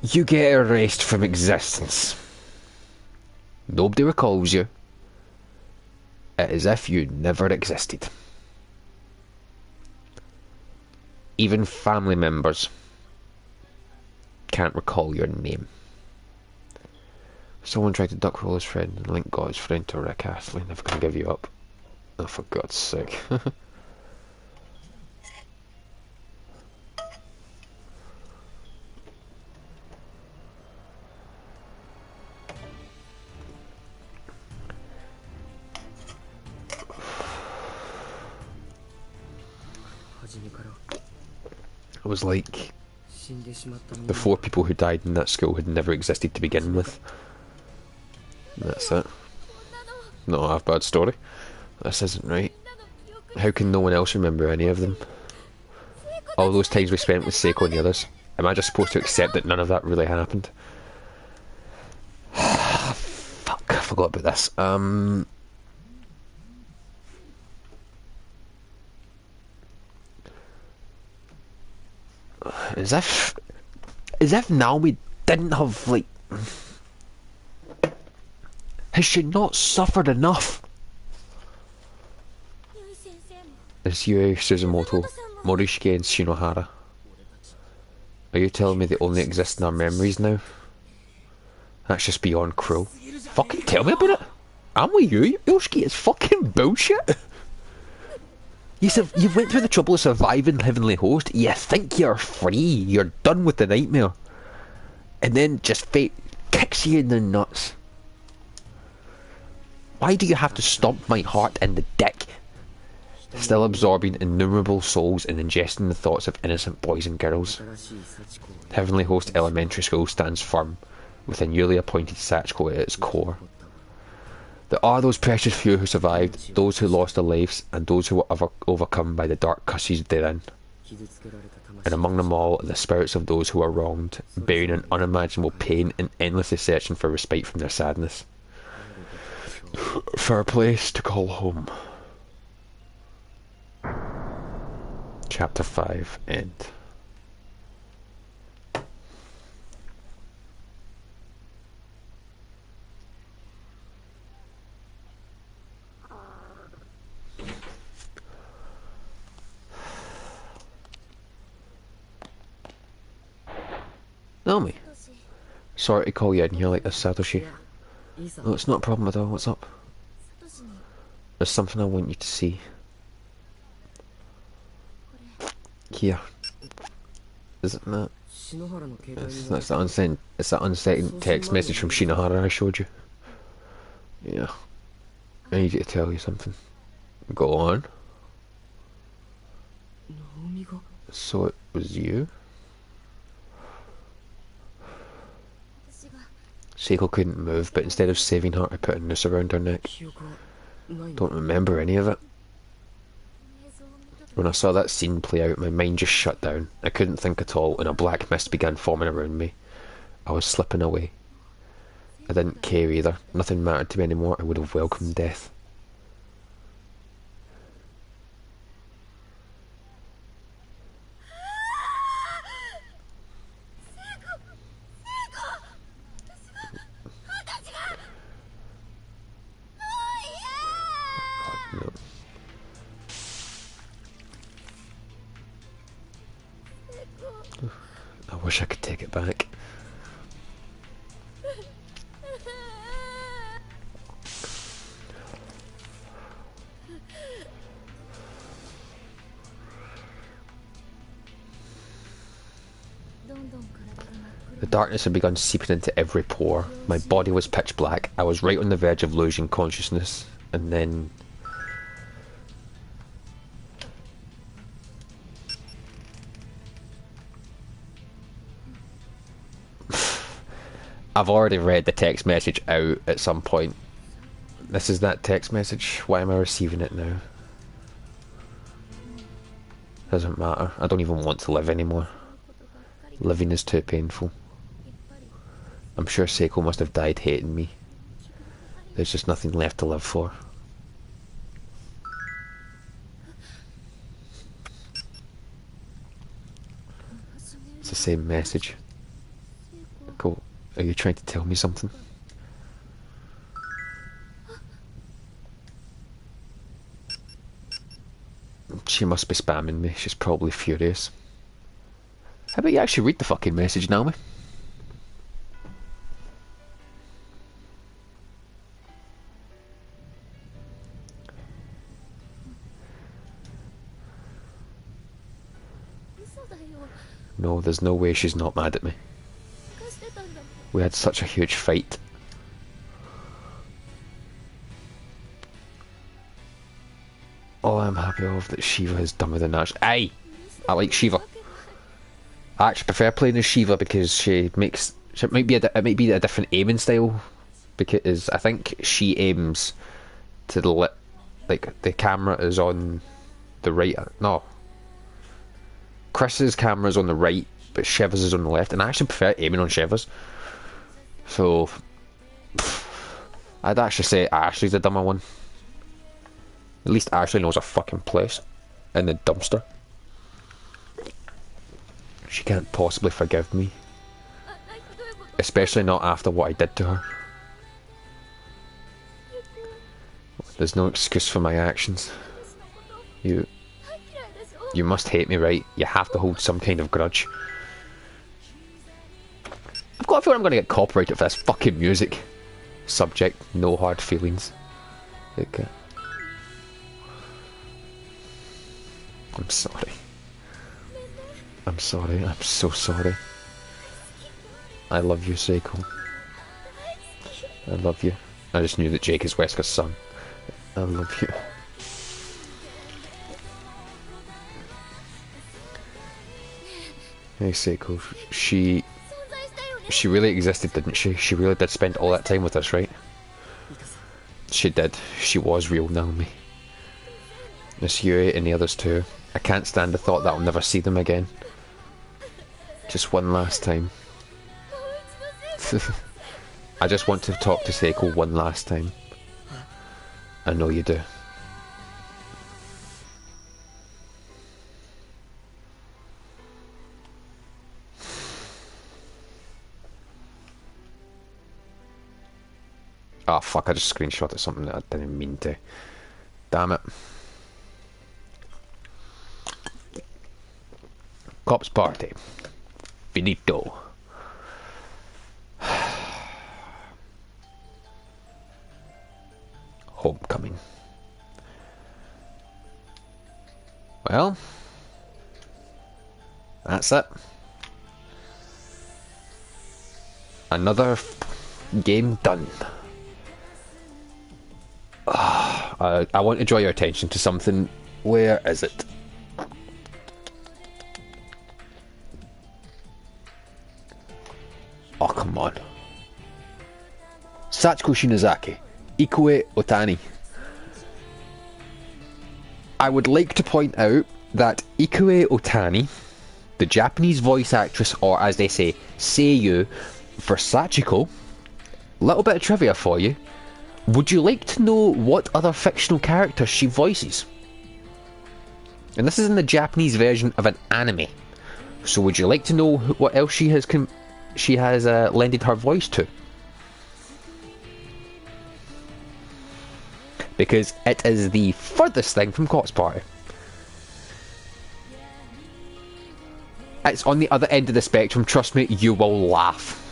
you get erased from existence. Nobody recalls you. It is if you never existed. Even family members can't recall your name. Someone tried to duck roll his friend and link got his friend to Rick Astley. Never gonna give you up. Oh, for God's sake. It was like the 4 people who died in that school had never existed to begin with. And that's it. Not a half bad story. This isn't right. How can no one else remember any of them? All those times we spent with Seiko and the others. Am I just supposed to accept that none of that really happened? Fuck, I forgot about this. As if Naomi didn't have, like... Has she not suffered enough? It's Yui, Suzumoto, Morishige and Shinohara. Are you telling me they only exist in our memories now? That's just beyond cruel. Fucking tell me about it! I'm with you, Yoshiki, it's fucking bullshit! You went through the trouble of surviving Heavenly Host, you think you're free, you're done with the nightmare. And then just fate kicks you in the nuts. Why do you have to stomp my heart in the dick? Still absorbing innumerable souls and ingesting the thoughts of innocent boys and girls. Heavenly Host Elementary School stands firm, with a newly appointed Sachiko at its core. There are those precious few who survived, those who lost their lives, and those who were overcome by the dark curses therein. And among them all are the spirits of those who are wronged, bearing an unimaginable pain and endlessly searching for respite from their sadness. For a place to call home. Chapter 5, End. Naomi, sorry to call you in here like this, Satoshi. No, it's not a problem at all. What's up? There's something I want you to see. Here. Isn't that? That's that unsent. It's that unsent text message from Shinohara I showed you. Yeah. I need you to tell you something. Go on. So it was you? Seiko couldn't move, but instead of saving her, I put a noose around her neck. Don't remember any of it. When I saw that scene play out, my mind just shut down. I couldn't think at all, and a black mist began forming around me. I was slipping away. I didn't care either. Nothing mattered to me anymore. I would have welcomed death. No. I wish I could take it back. The darkness had begun seeping into every pore. My body was pitch black. I was right on the verge of losing consciousness, and then... I've already read the text message out at some point. This is that text message. Why am I receiving it now? Doesn't matter. I don't even want to live anymore. Living is too painful. I'm sure Seiko must have died hating me. There's just nothing left to live for. It's the same message. Cool. Are you trying to tell me something? She must be spamming me. She's probably furious. How about you actually read the fucking message, Naomi? No, there's no way she's not mad at me. We had such a huge fight. All I'm happy of that Shiva is dumber than Ash. Aye! I like Shiva. I actually prefer playing as Shiva because she makes... It might be a different aiming style. Because I think she aims to the left. Like, the camera is on the right. No. Chris's camera is on the right, but Shiva's is on the left. And I actually prefer aiming on Shiva's. So... I'd actually say Ashley's the dumber one. At least Ashley knows her fucking place. In the dumpster. She can't possibly forgive me. Especially not after what I did to her. There's no excuse for my actions. You must hate me, right? You have to hold some kind of grudge. I've got a feeling I'm gonna get copyrighted for this fucking music. Subject, no hard feelings. Okay. I'm sorry. I'm sorry. I'm so sorry. I love you, Seiko. I love you. I just knew that Jake is Wesker's son. I love you. Hey, Seiko. She really existed, didn't she? She really did spend all that time with us, right? She did. She was real, Naomi. Miss Yui and the others too. I can't stand the thought that I'll never see them again. Just one last time. I just want to talk to Seiko one last time. I know you do. Oh fuck, I just screenshotted something that I didn't mean to. Damn it. Cops party. Finito. Homecoming. Well, that's it. Another game done. I want to draw your attention to something. Where is it? Oh, come on. Sachiko Shinozaki. Ikue Otani. I would like to point out that Ikue Otani, the Japanese voice actress, or as they say, Seiyu, for Sachiko, little bit of trivia for you. Would you like to know what other fictional characters she voices? And this is in the Japanese version of an anime. So would you like to know what else she has lended her voice to? Because it is the furthest thing from Cops Party. It's on the other end of the spectrum, trust me, you will laugh.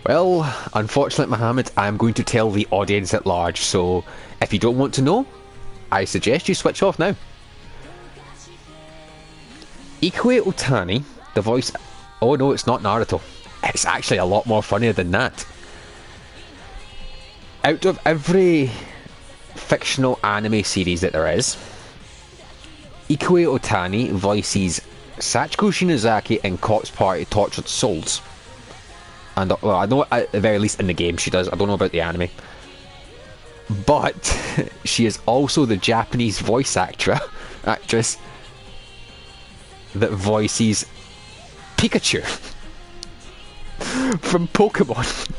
Well, unfortunately, Mohammed, I'm going to tell the audience at large, so if you don't want to know, I suggest you switch off now. Ikue Otani, the voice... Oh no, it's not Naruto. It's actually a lot more funnier than that. Out of every fictional anime series that there is, Ikue Otani voices Sachiko Shinozaki in Corpse Party Tortured Souls. And, well, I know at the very least in the game she does. I don't know about the anime. But she is also the Japanese voice actress that voices Pikachu from Pokemon.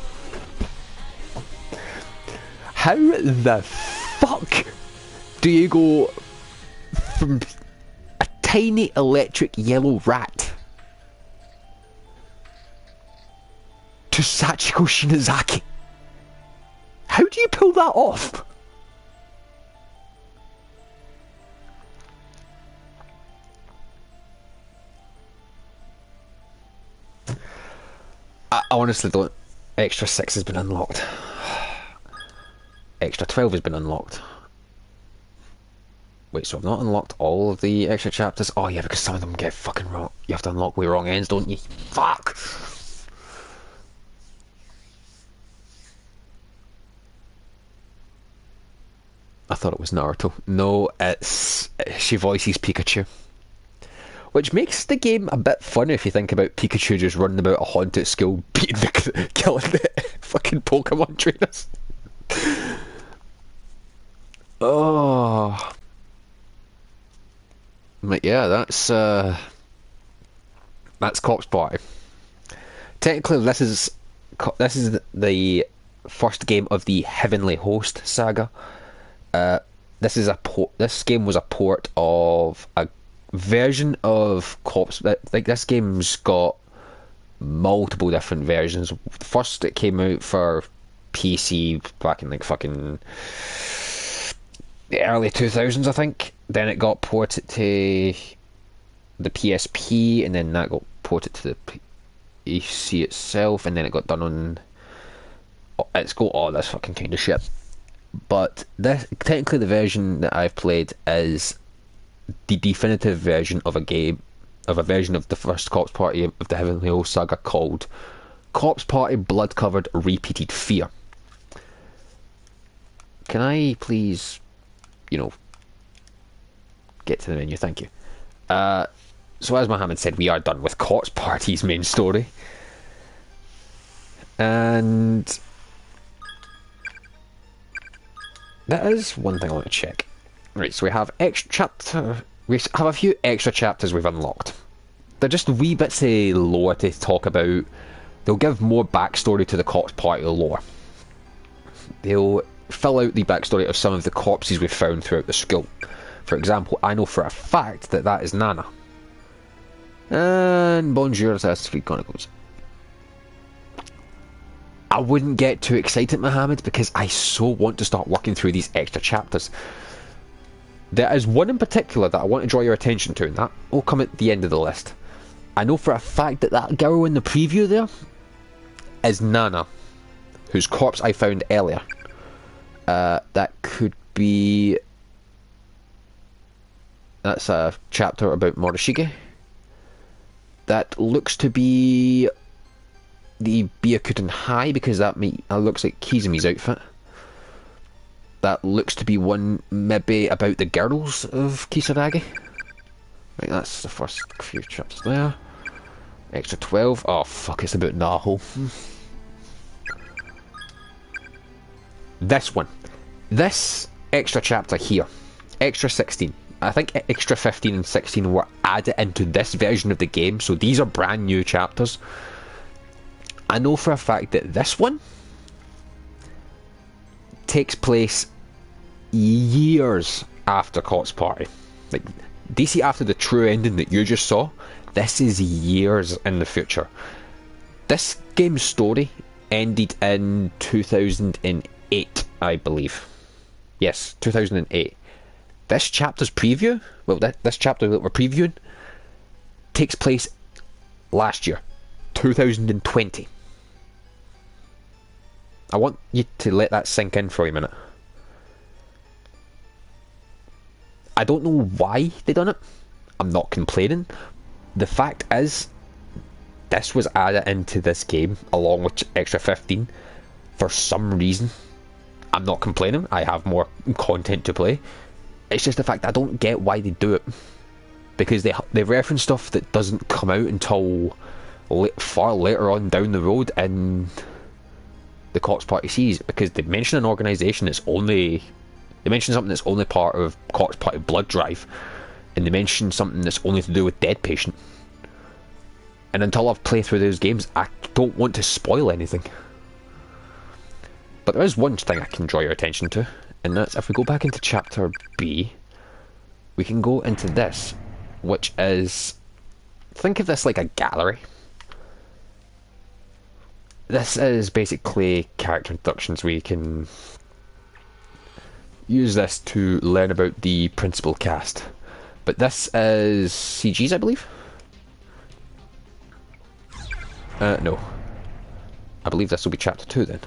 How the fuck do you go from a tiny electric yellow rat to Sachiko Shinozaki? How do you pull that off? I honestly don't. Extra 6 has been unlocked. Extra 12 has been unlocked. Wait, so I've not unlocked all of the extra chapters? Oh yeah, because some of them get fucking wrong. You have to unlock way wrong ends, don't you? Fuck! I thought it was Naruto. No, it's... she voices Pikachu. Which makes the game a bit funny if you think about Pikachu just running about a haunted school, killing the fucking Pokemon trainers. Oh... But yeah, that's Corpse Party. Technically, this is the first game of the Heavenly Host saga. This game was a port of a version of Corpse. Like, this game's got multiple different versions. First, it came out for PC back in like fucking the early 2000s, I think. Then it got ported to the PSP, and then that got ported to the PC itself, and then it got done on... It's got all this fucking kind of shit. But this, technically the version that I've played is the definitive version of a game, of a version of the first Corpse Party of the Heavenly Host saga called Corpse Party Blood Covered Repeated Fear. Can I please, get to the menu? Thank you. So as Mohammed said, we are done with Corpse Party's main story. And that is one thing I want to check. Right, so we have we have a few extra chapters we've unlocked. They're just wee bits of lore to talk about. They'll give more backstory to the Corpse Party lore. They'll fill out the backstory of some of the corpses we've found throughout the school. For example, I know for a fact that is Nana. And bonjour, that's 3 Chronicles. I wouldn't get too excited, Mohammed, because I so want to start working through these extra chapters. There is one in particular that I want to draw your attention to, and that will come at the end of the list. I know for a fact that girl in the preview there is Nana, whose corpse I found earlier. That could be... That's a chapter about Morishige. That looks to be the Byakuten High, because that looks like Kizumi's outfit. That looks to be one maybe about the girls of Kisaragi. Right, that's the first few chapters there. Extra 12. Oh fuck, it's about Naho. This one. This extra chapter here. Extra 16. I think extra 15 and 16 were added into this version of the game, so these are brand new chapters. I know for a fact that this one takes place years after Corpse Party. Like, DC after the true ending that you just saw, this is years in the future. This game's story ended in 2008, I believe. Yes, 2008. This chapter's preview, well, this chapter that we're previewing, takes place last year, 2020. I want you to let that sink in for a minute. I don't know why they done it. I'm not complaining. The fact is, this was added into this game along with extra 15 for some reason. I'm not complaining. I have more content to play. It's just the fact that I don't get why they do it. because they reference stuff that doesn't come out until far later on down the road in the Cox Party series, because they mention an organisation that's only, they mention something that's only part of Cox Party Blood Drive, and they mention something that's only to do with Dead Patient. And until I've played through those games, I don't want to spoil anything. But there is one thing I can draw your attention to, and that's if we go back into Chapter B, we can go into this, which is, think of this like a gallery. This is basically character introductions. We can use this to learn about the principal cast. But this is CG's, I believe? No. I believe this will be Chapter 2 then.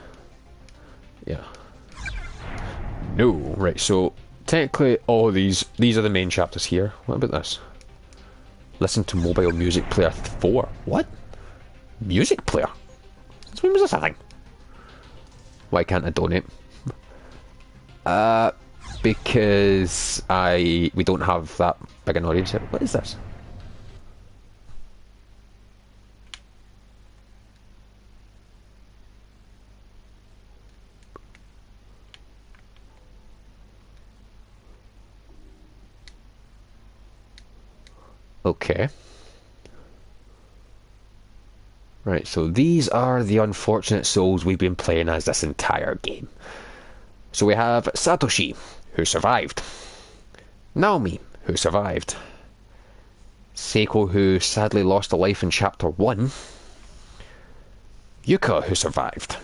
Yeah. No, right, so technically all these are the main chapters here. What about this? Listen to mobile music player 4. What? Music player? Since when was this a thing? Why can't I donate? Because we don't have that big an audience here. What is this? Okay. Right, so these are the unfortunate souls we've been playing as this entire game. So we have Satoshi, who survived. Naomi, who survived. Seiko, who sadly lost a life in Chapter 1. Yuka, who survived.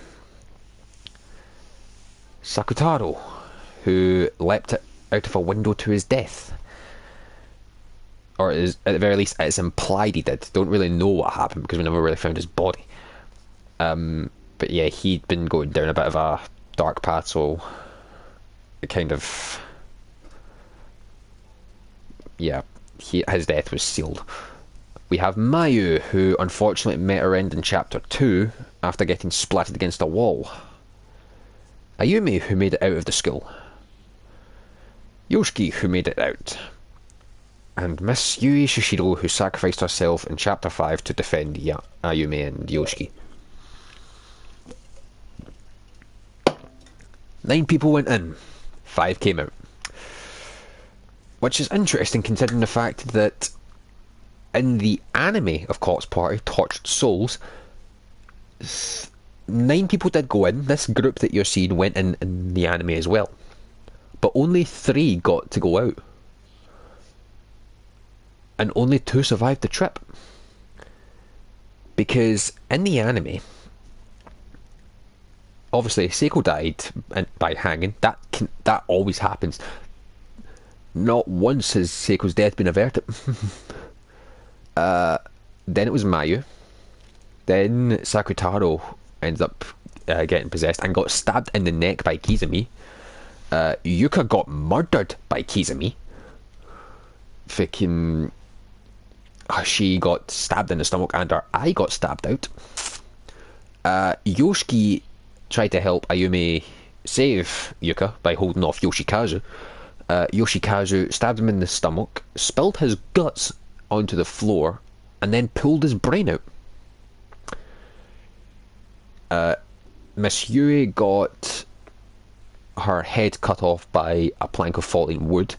Sakutaro, who leapt out of a window to his death. Or is, at the very least, it's implied he did. Don't really know what happened because we never really found his body. But yeah, he'd been going down a bit of a dark path, so it kind of, yeah, his death was sealed. We have Mayu, who unfortunately met her end in Chapter 2 after getting splattered against a wall. Ayumi, who made it out of the school. Yoshiki, who made it out. And Miss Yui Shishiro, who sacrificed herself in Chapter 5 to defend Ayumi and Yoshiki. 9 people went in, 5 came out. Which is interesting considering the fact that in the anime of Cox Party, Tortured Souls, 9 people did go in. This group that you're seeing went in the anime as well. But only 3 got to go out. And only 2 survived the trip. Because in the anime, obviously Seiko died by hanging. That always happens. Not once has Seiko's death been averted. Then it was Mayu. Then Sakutaro ends up getting possessed and got stabbed in the neck by Kizumi. Yuka got murdered by Kizumi. Freaking, she got stabbed in the stomach and her eye got stabbed out. Yoshiki tried to help Ayumi save Yuka by holding off Yoshikazu. Yoshikazu stabbed him in the stomach, spilled his guts onto the floor, and then pulled his brain out. Miss Yui got her head cut off by a plank of falling wood,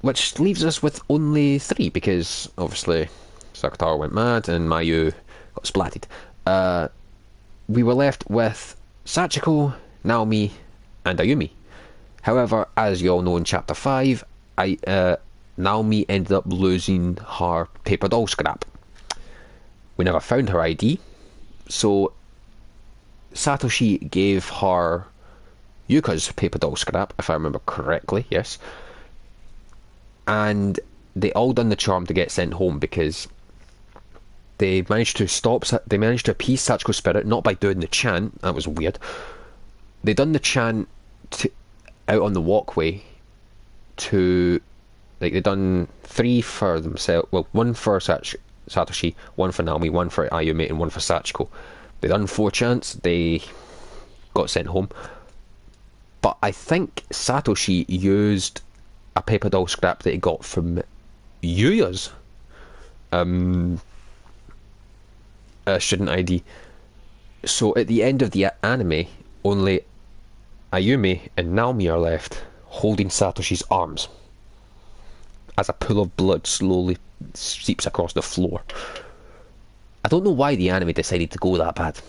which leaves us with only 3, because obviously Sakutaro went mad and Mayu got splatted. We were left with Sachiko, Naomi, and Ayumi. However, as you all know, in Chapter 5, Naomi ended up losing her paper doll scrap. We never found her ID, so Satoshi gave her Yuka's paper doll scrap, if I remember correctly, yes. And they all done the charm to get sent home because they managed to appease Sachiko's spirit, not by doing the chant. That was weird. They done the chant out on the walkway to, like, they done 3 for themselves. Well, 1 for Satoshi, 1 for Naomi, 1 for Ayumi, and 1 for Sachiko. They done 4 chants. They got sent home. But I think Satoshi used a paper doll scrap that he got from Yuya's student ID. So at the end of the anime, only Ayumi and Naomi are left, holding Satoshi's arms as a pool of blood slowly seeps across the floor. I don't know why the anime decided to go that bad.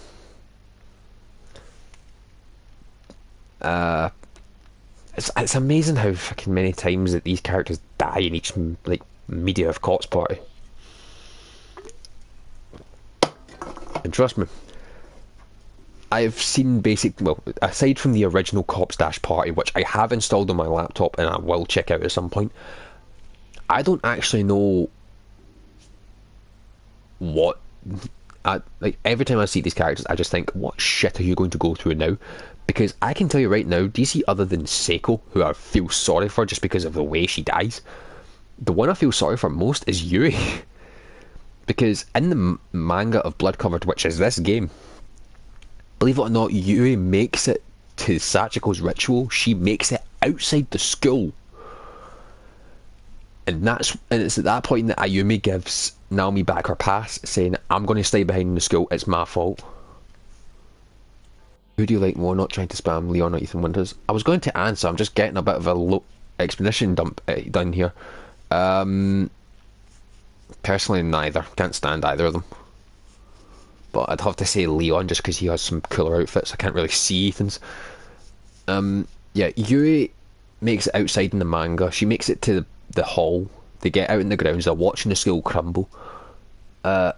It's amazing how fucking many times that these characters die in each like media of Cops Party. And trust me, I've seen well, aside from the original Cops Dash Party, which I have installed on my laptop and I will check out at some point, I don't actually know what. Like every time I see these characters, I just think, what shit are you going to go through now? Because I can tell you right now, DC other than Seiko, who I feel sorry for just because of the way she dies, the one I feel sorry for most is Yui. Because in the manga of Blood Covered, which is this game, believe it or not, Yui makes it to Sachiko's ritual. She makes it outside the school. And it's at that point that Ayumi gives Naomi back her pass, saying, I'm going to stay behind in the school, it's my fault. Who do you like more? Not trying to spam Leon or Ethan Winters. I was going to answer, I'm just getting a bit of a explanation dump done here. Personally, neither. Can't stand either of them. But I'd have to say Leon just because he has some cooler outfits. I can't really see Ethan's. Yeah, Yui makes it outside in the manga. She makes it to the hall. They get out in the grounds. They're watching the school crumble. And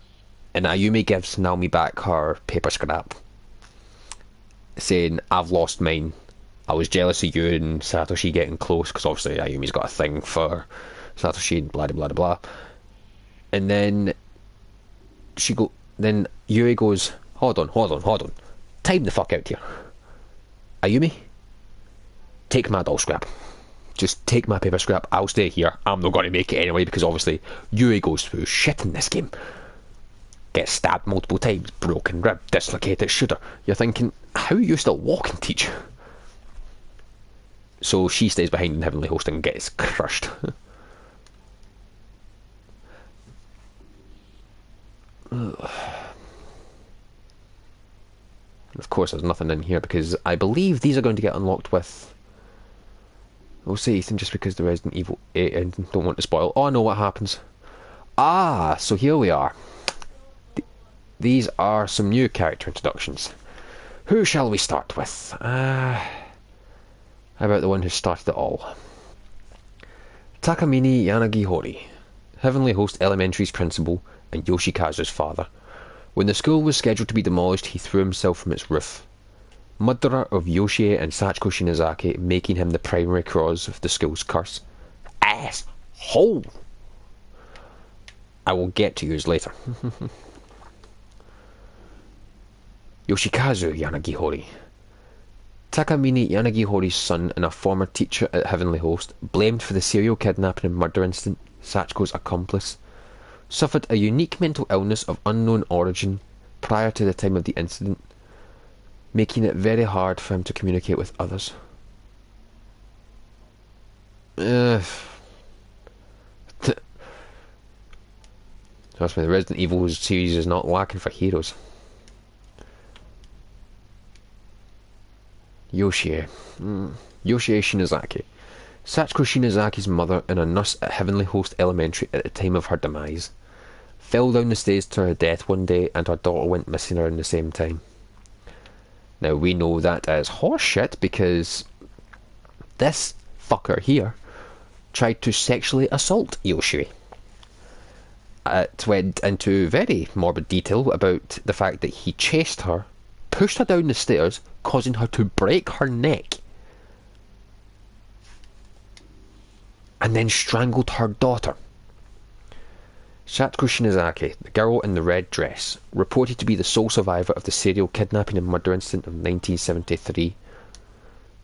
Ayumi gives Naomi back her paper scrap, saying, I've lost mine. I was jealous of you and Satoshi getting close, because obviously Ayumi's got a thing for Satoshi and blah blah blah. And then then Yui goes, hold on. Time the fuck out here. Ayumi, take my doll scrap. Just take my paper scrap, I'll stay here. I'm not going to make it anyway, because obviously Yui goes through shit in this game. Gets stabbed multiple times, broken rib, dislocated shoulder. You're thinking, how are you still walking, teach? So she stays behind in Heavenly Host and gets crushed. Of course there's nothing in here because I believe these are going to get unlocked with... We'll say Ethan just because the Resident Evil 8 and don't want to spoil. Oh, I know what happens. Ah, so here we are. These are some new character introductions. Who shall we start with? How about the one who started it all? Takamine Yanagihori, Heavenly Host Elementary's principal and Yoshikazu's father. When the school was scheduled to be demolished, he threw himself from its roof. Murderer of Yoshie and Sachiko Shinozaki, making him the primary cause of the school's curse. Asshole! I will get to yours later. Yoshikazu Yanagihori. Takamine Yanagihori's son and a former teacher at Heavenly Host, blamed for the serial kidnapping and murder incident, Sachiko's accomplice, suffered a unique mental illness of unknown origin prior to the time of the incident, making it very hard for him to communicate with others. Trust me, the Resident Evil series is not lacking for heroes. Yoshie. Yoshie Shinozaki. Sachiko Shinozaki's mother and a nurse at Heavenly Host Elementary at the time of her demise. Fell down the stairs to her death one day and her daughter went missing around the same time. Now we know that as horseshit because this fucker here tried to sexually assault Yoshie. It went into very morbid detail about the fact that he chased her, pushed her down the stairs, causing her to break her neck, and then strangled her daughter. Sachiko Shinozaki, the girl in the red dress, reported to be the sole survivor of the serial kidnapping and murder incident of 1973.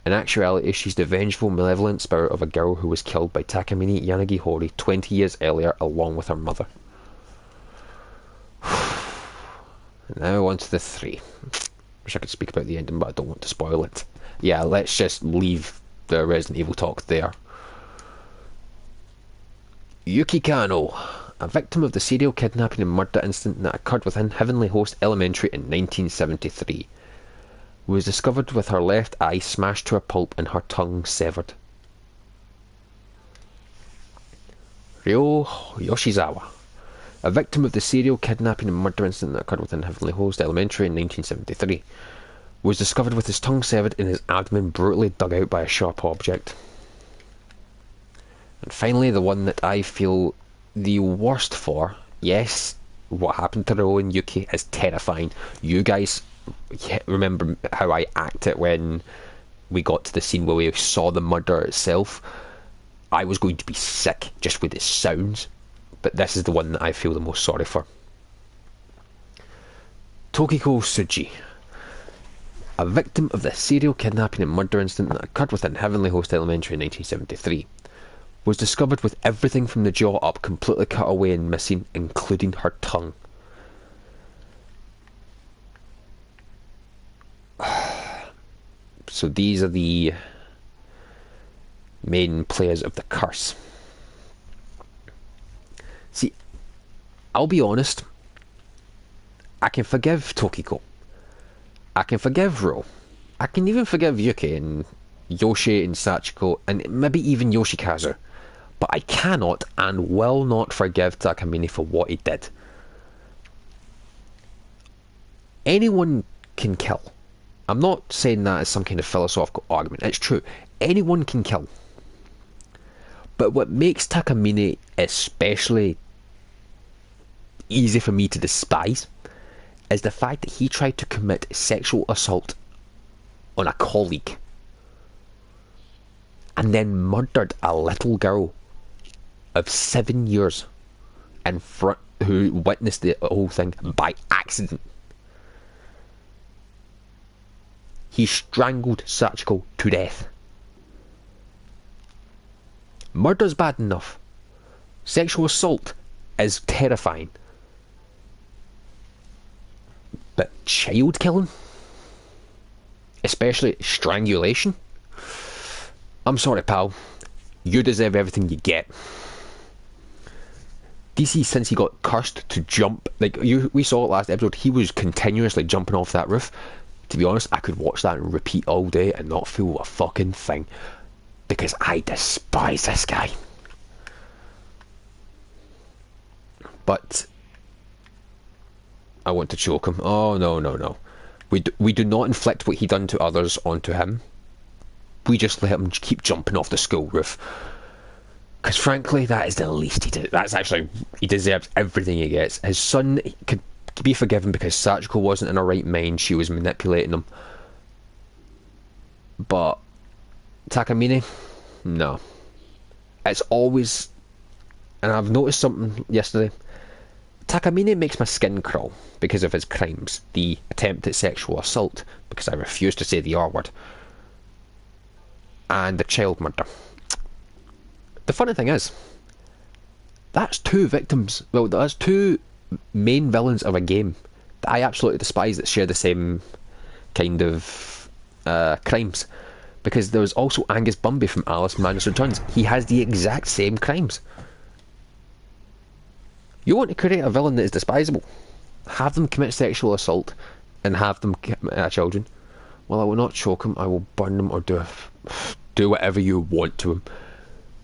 In actuality, she's the vengeful, malevolent spirit of a girl who was killed by Takamine Yanagihori 20 years earlier along with her mother. Now on to the 3. Wish I could speak about the ending, but I don't want to spoil it. Yeah, let's just leave the Resident Evil talk there. Yuki Kano, a victim of the serial kidnapping and murder incident that occurred within Heavenly Host Elementary in 1973, was discovered with her left eye smashed to a pulp and her tongue severed. Ryo Yoshizawa, a victim of the serial kidnapping and murder incident that occurred within Heavenly Host Elementary in 1973, was discovered with his tongue severed and his abdomen brutally dug out by a sharp object. And finally, the one that I feel the worst for, yes, what happened to Ryo and Yuki is terrifying. You guys remember how I acted when we got to the scene where we saw the murder itself. I was going to be sick just with the sounds, but this is the one that I feel the most sorry for. Tokiko Tsuji, a victim of the serial kidnapping and murder incident that occurred within Heavenly Host Elementary in 1973, was discovered with everything from the jaw up completely cut away and missing, including her tongue. So these are the main players of the curse. See, I'll be honest, I can forgive Tokiko. I can forgive Ro. I can even forgive Yuki and Yoshi and Sachiko and maybe even Yoshikazu. But I cannot and will not forgive Takamine for what he did. Anyone can kill. I'm not saying that as some kind of philosophical argument. It's true. Anyone can kill. But what makes Takamine especially easy for me to despise is the fact that he tried to commit sexual assault on a colleague and then murdered a little girl of 7 years in front, who witnessed the whole thing by accident. He strangled Sachiko to death. Murder's bad enough. Sexual assault is terrifying. But child killing? Especially strangulation? I'm sorry, pal. You deserve everything you get. DC, since he got cursed to jump, we saw it last episode, he was continuously jumping off that roof. To be honest, I could watch that and repeat all day and not feel a fucking thing. Because I despise this guy. But I want to choke him. Oh, no. We do not inflict what he done to others onto him. We just let him keep jumping off the school roof. Because frankly, that is the least he did. That's actually, he deserves everything he gets. His son could be forgiven because Sachiko wasn't in her right mind. She was manipulating him. But Takamine, no. It's always, and I've noticed something yesterday. Takamine makes my skin crawl because of his crimes. The attempt at sexual assault, because I refuse to say the R word, and the child murder. The funny thing is, that's two victims. Well, that's two main villains of a game that I absolutely despise that share the same kind of crimes. Because there was also Angus Bumby from Alice Madness Returns. He has the exact same crimes. You want to create a villain that is despisable? Have them commit sexual assault and have them commit children. Well, I will not choke him. I will burn them or do whatever you want to him.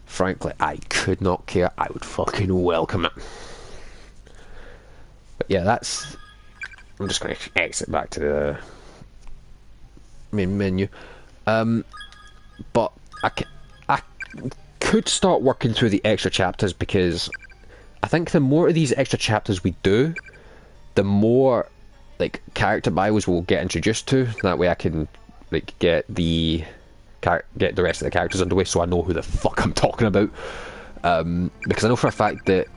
Frankly, I could not care. I would fucking welcome it. But yeah, that's... I'm just going to exit back to the main menu. But I could start working through the extra chapters, because I think the more of these extra chapters we do, the more character bios we'll get introduced to. That way I can get the rest of the characters underway, so I know who the fuck I'm talking about. Because I know for a fact that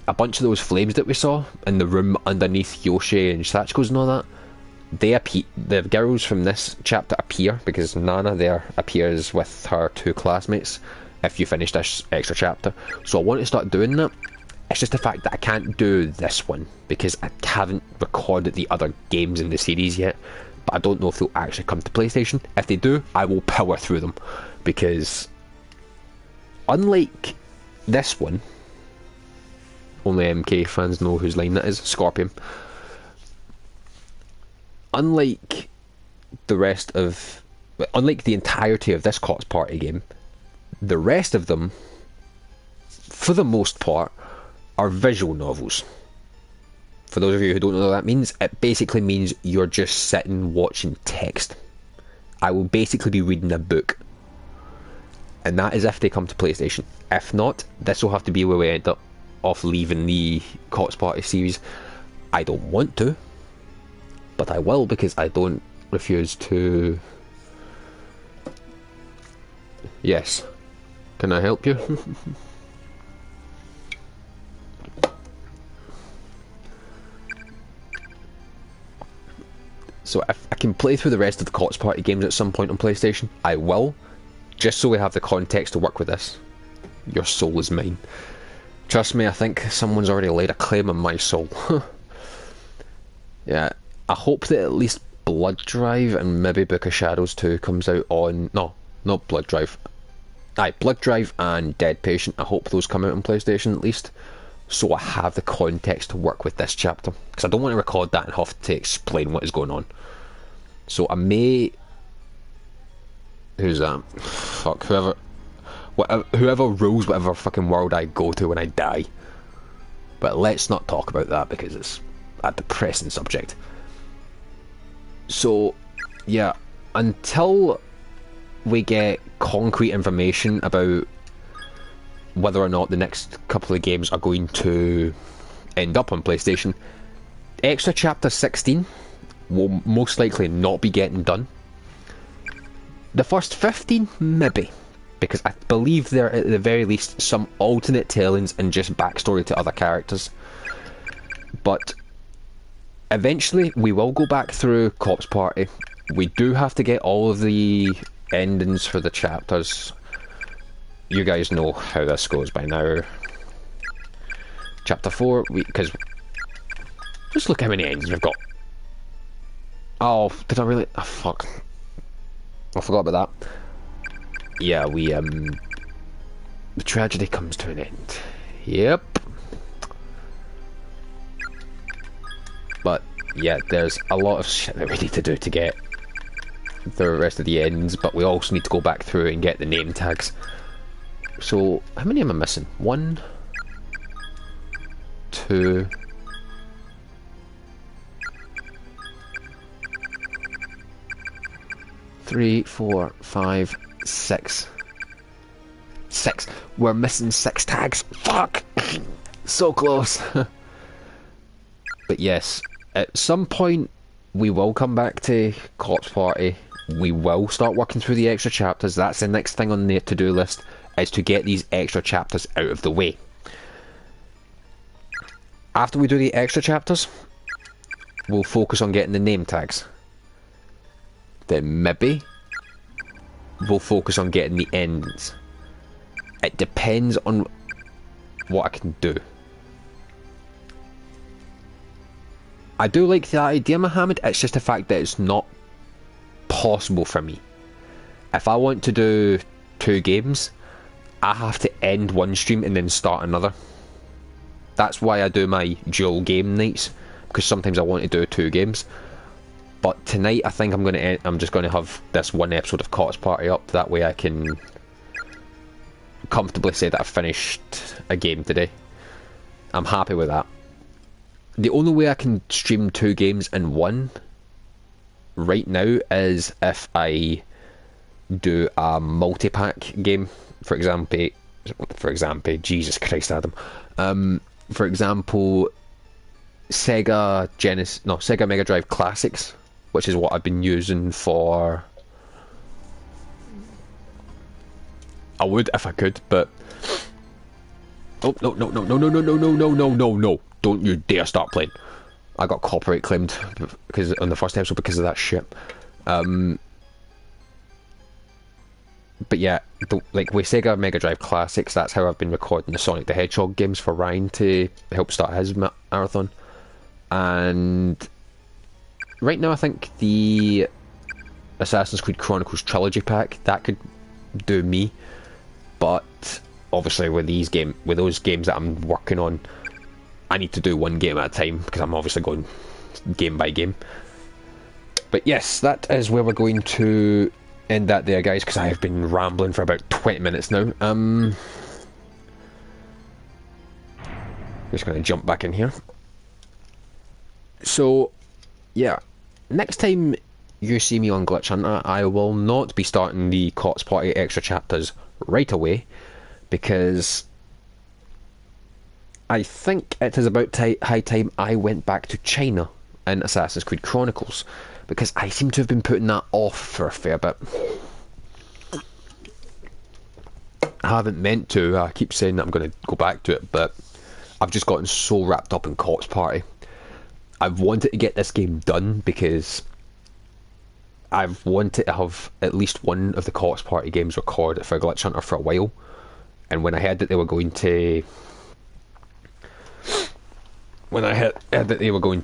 a bunch of those flames that we saw in the room underneath Yoshi and Sachiko's and all that, the girls from this chapter appear, because Nana there appears with her two classmates if you finish this extra chapter. So I want to start doing that. It's just the fact that I can't do this one because I haven't recorded the other games in the series yet. But I don't know if they'll actually come to PlayStation. If they do, I will power through them, because unlike this one, only MK fans know whose line that is. Scorpion. Unlike the rest of... Unlike the entirety of this Cops Party game, the rest of them, for the most part, are visual novels. For those of you who don't know what that means, it basically means you're just sitting watching text. I will basically be reading a book. And that is if they come to PlayStation. If not, this will have to be where we end up off leaving the Cops Party series. I don't want to, but I will, because I don't refuse to... Yes. Can I help you? So if I can play through the rest of the Cops Party games at some point on PlayStation, I will, just so we have the context to work with this. Your soul is mine. Trust me, I think someone's already laid a claim on my soul. Yeah, I hope that at least Blood Drive and maybe Book of Shadows 2 comes out on... No, not Blood Drive. Aye, Blood Drive and Dead Patient, I hope those come out on PlayStation at least, so I have the context to work with this chapter, because I don't want to record that and have to explain what is going on. So I may... Who's that? Fuck, whoever rules whatever fucking world I go to when I die. But let's not talk about that, because it's a depressing subject. So, yeah, until we get concrete information about whether or not the next couple of games are going to end up on PlayStation, Extra Chapter 16 will most likely not be getting done. The first 15, maybe, because I believe there are at the very least some alternate tellings and just backstory to other characters. But eventually we will go back through Cops Party. We do have to get all of the endings for the chapters. You guys know how this goes by now. Chapter 4, because just look how many endings we've got. Oh, did I really? Oh, fuck. I forgot about that. Yeah, the tragedy comes to an end. Yep. But, yeah, there's a lot of shit that we need to do to get the rest of the ends, but we also need to go back through and get the name tags. So, how many am I missing? 1, 2... 3, 4, 5, 6. 6. We're missing 6 tags. Fuck! So close. But yes, at some point we will come back to Cops Party. We will start working through the extra chapters. That's the next thing on the to-do list, is to get these extra chapters out of the way. After we do the extra chapters, we'll focus on getting the name tags. Then maybe we'll focus on getting the endings. It depends on what I can do. I do like the idea, Mohammed, it's just the fact that it's not possible for me. If I want to do 2 games, I have to end one stream and then start another. That's why I do my dual game nights, because sometimes I want to do 2 games. But tonight, I think I'm just going to have this one episode of Cops Party up. That way, I can comfortably say that I've finished a game today. I'm happy with that. The only way I can stream 2 games in one right now is if I do a multi-pack game. For example, Jesus Christ, Adam. For example, Sega Mega Drive Classics, which is what I've been using for... I would if I could, but... Oh, no. Don't you dare start playing. I got copyright claimed because on the first episode because of that shit. But yeah, like with Sega Mega Drive Classics, that's how I've been recording the Sonic the Hedgehog games for Ryan to help start his marathon. And right now I think the Assassin's Creed Chronicles Trilogy Pack, that could do me. But obviously with those games that I'm working on, I need to do one game at a time because I'm obviously going game by game. But yes, that is where we're going to end that there, guys, because I have been rambling for about 20 minutes now. Just going to jump back in here. So, yeah, next time you see me on Glitch Hunter, I will not be starting the Cots Party extra chapters right away, because I think it is about high time I went back to China in Assassin's Creed Chronicles, because I seem to have been putting that off for a fair bit. I haven't meant to. I keep saying that I'm going to go back to it, but I've just gotten so wrapped up in Cots Party. I've wanted to get this game done because I've wanted to have at least one of the Cots Party games recorded for Glitch Hunter for a while, and when I heard that they were going to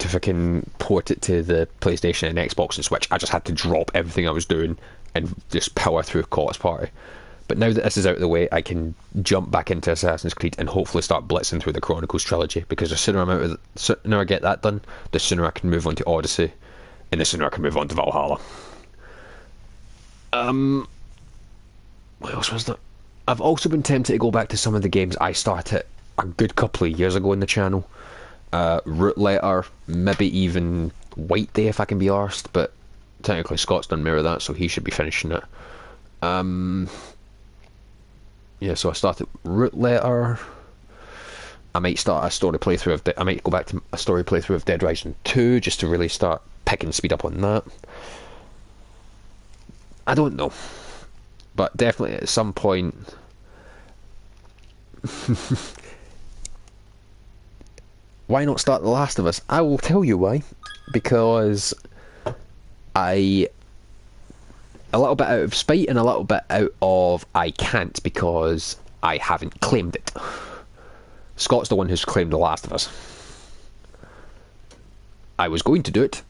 fucking port it to the PlayStation and Xbox and Switch, I just had to drop everything I was doing and just power through Cots Party. But now that this is out of the way, I can jump back into Assassin's Creed and hopefully start blitzing through the Chronicles trilogy, because the sooner I get that done, the sooner I can move on to Odyssey, and the sooner I can move on to Valhalla. What else was there? I've also been tempted to go back to some of the games I started a good couple of years ago in the channel. Root Letter, maybe even White Day if I can be arsed, but technically Scott's done more of that, so he should be finishing it. Yeah, so I started Root Letter. I might start a story playthrough of I might go back to a story playthrough of Dead Rising 2 just to really start picking speed up on that. I don't know, but definitely at some point. Why not start The Last of Us? I will tell you why. Because a little bit out of spite and a little bit out of I can't, because I haven't claimed it. Scott's the one who's claimed The Last of Us. I was going to do it,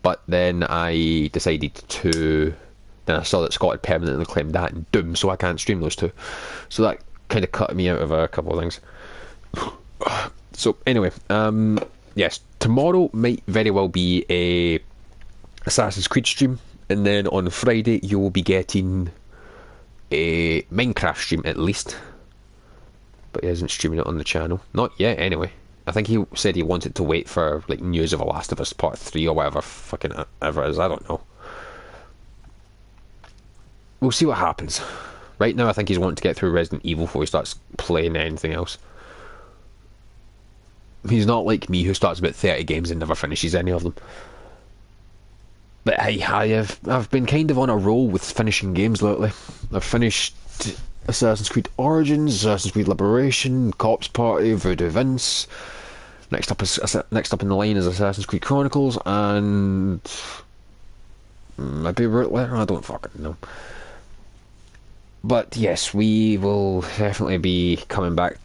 but then I decided to. Then I saw that Scott had permanently claimed that and Doom, so I can't stream those two. So that kind of cut me out of a couple of things. So anyway, yes, tomorrow might very well be a Assassin's Creed stream, and then on Friday you will be getting a Minecraft stream at least. But he isn't streaming it on the channel. Not yet, anyway. I think he said he wanted to wait for like news of The Last of Us Part 3 or whatever fucking ever it is. I don't know. We'll see what happens. Right now I think he's wanting to get through Resident Evil before he starts playing anything else. He's not like me, who starts about 30 games and never finishes any of them. But I've been kind of on a roll with finishing games lately. I've finished Assassin's Creed Origins, Assassin's Creed Liberation, Cops Party, Voodoo Vince. Next up in the line is Assassin's Creed Chronicles, and maybe Root Letter. I don't fucking know. But yes, we will definitely be coming back.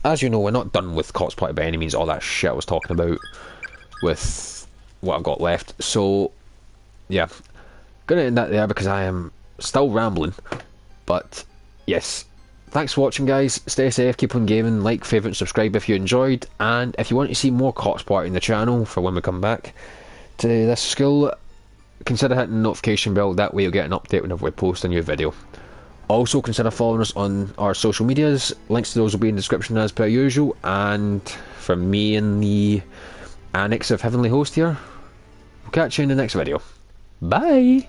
As you know, we're not done with Cops Party by any means. All that shit I was talking about with what I've got left. So yeah, gonna end that there because I am still rambling. But yes, thanks for watching, guys. Stay safe, keep on gaming, like, favourite and subscribe if you enjoyed, and if you want to see more Cops Party in the channel for when we come back to this school, consider hitting the notification bell. That way you'll get an update whenever we post a new video. Also consider following us on our social medias. Links to those will be in the description as per usual, and from me and the annex of Heavenly Host here, we'll catch you in the next video. Bye!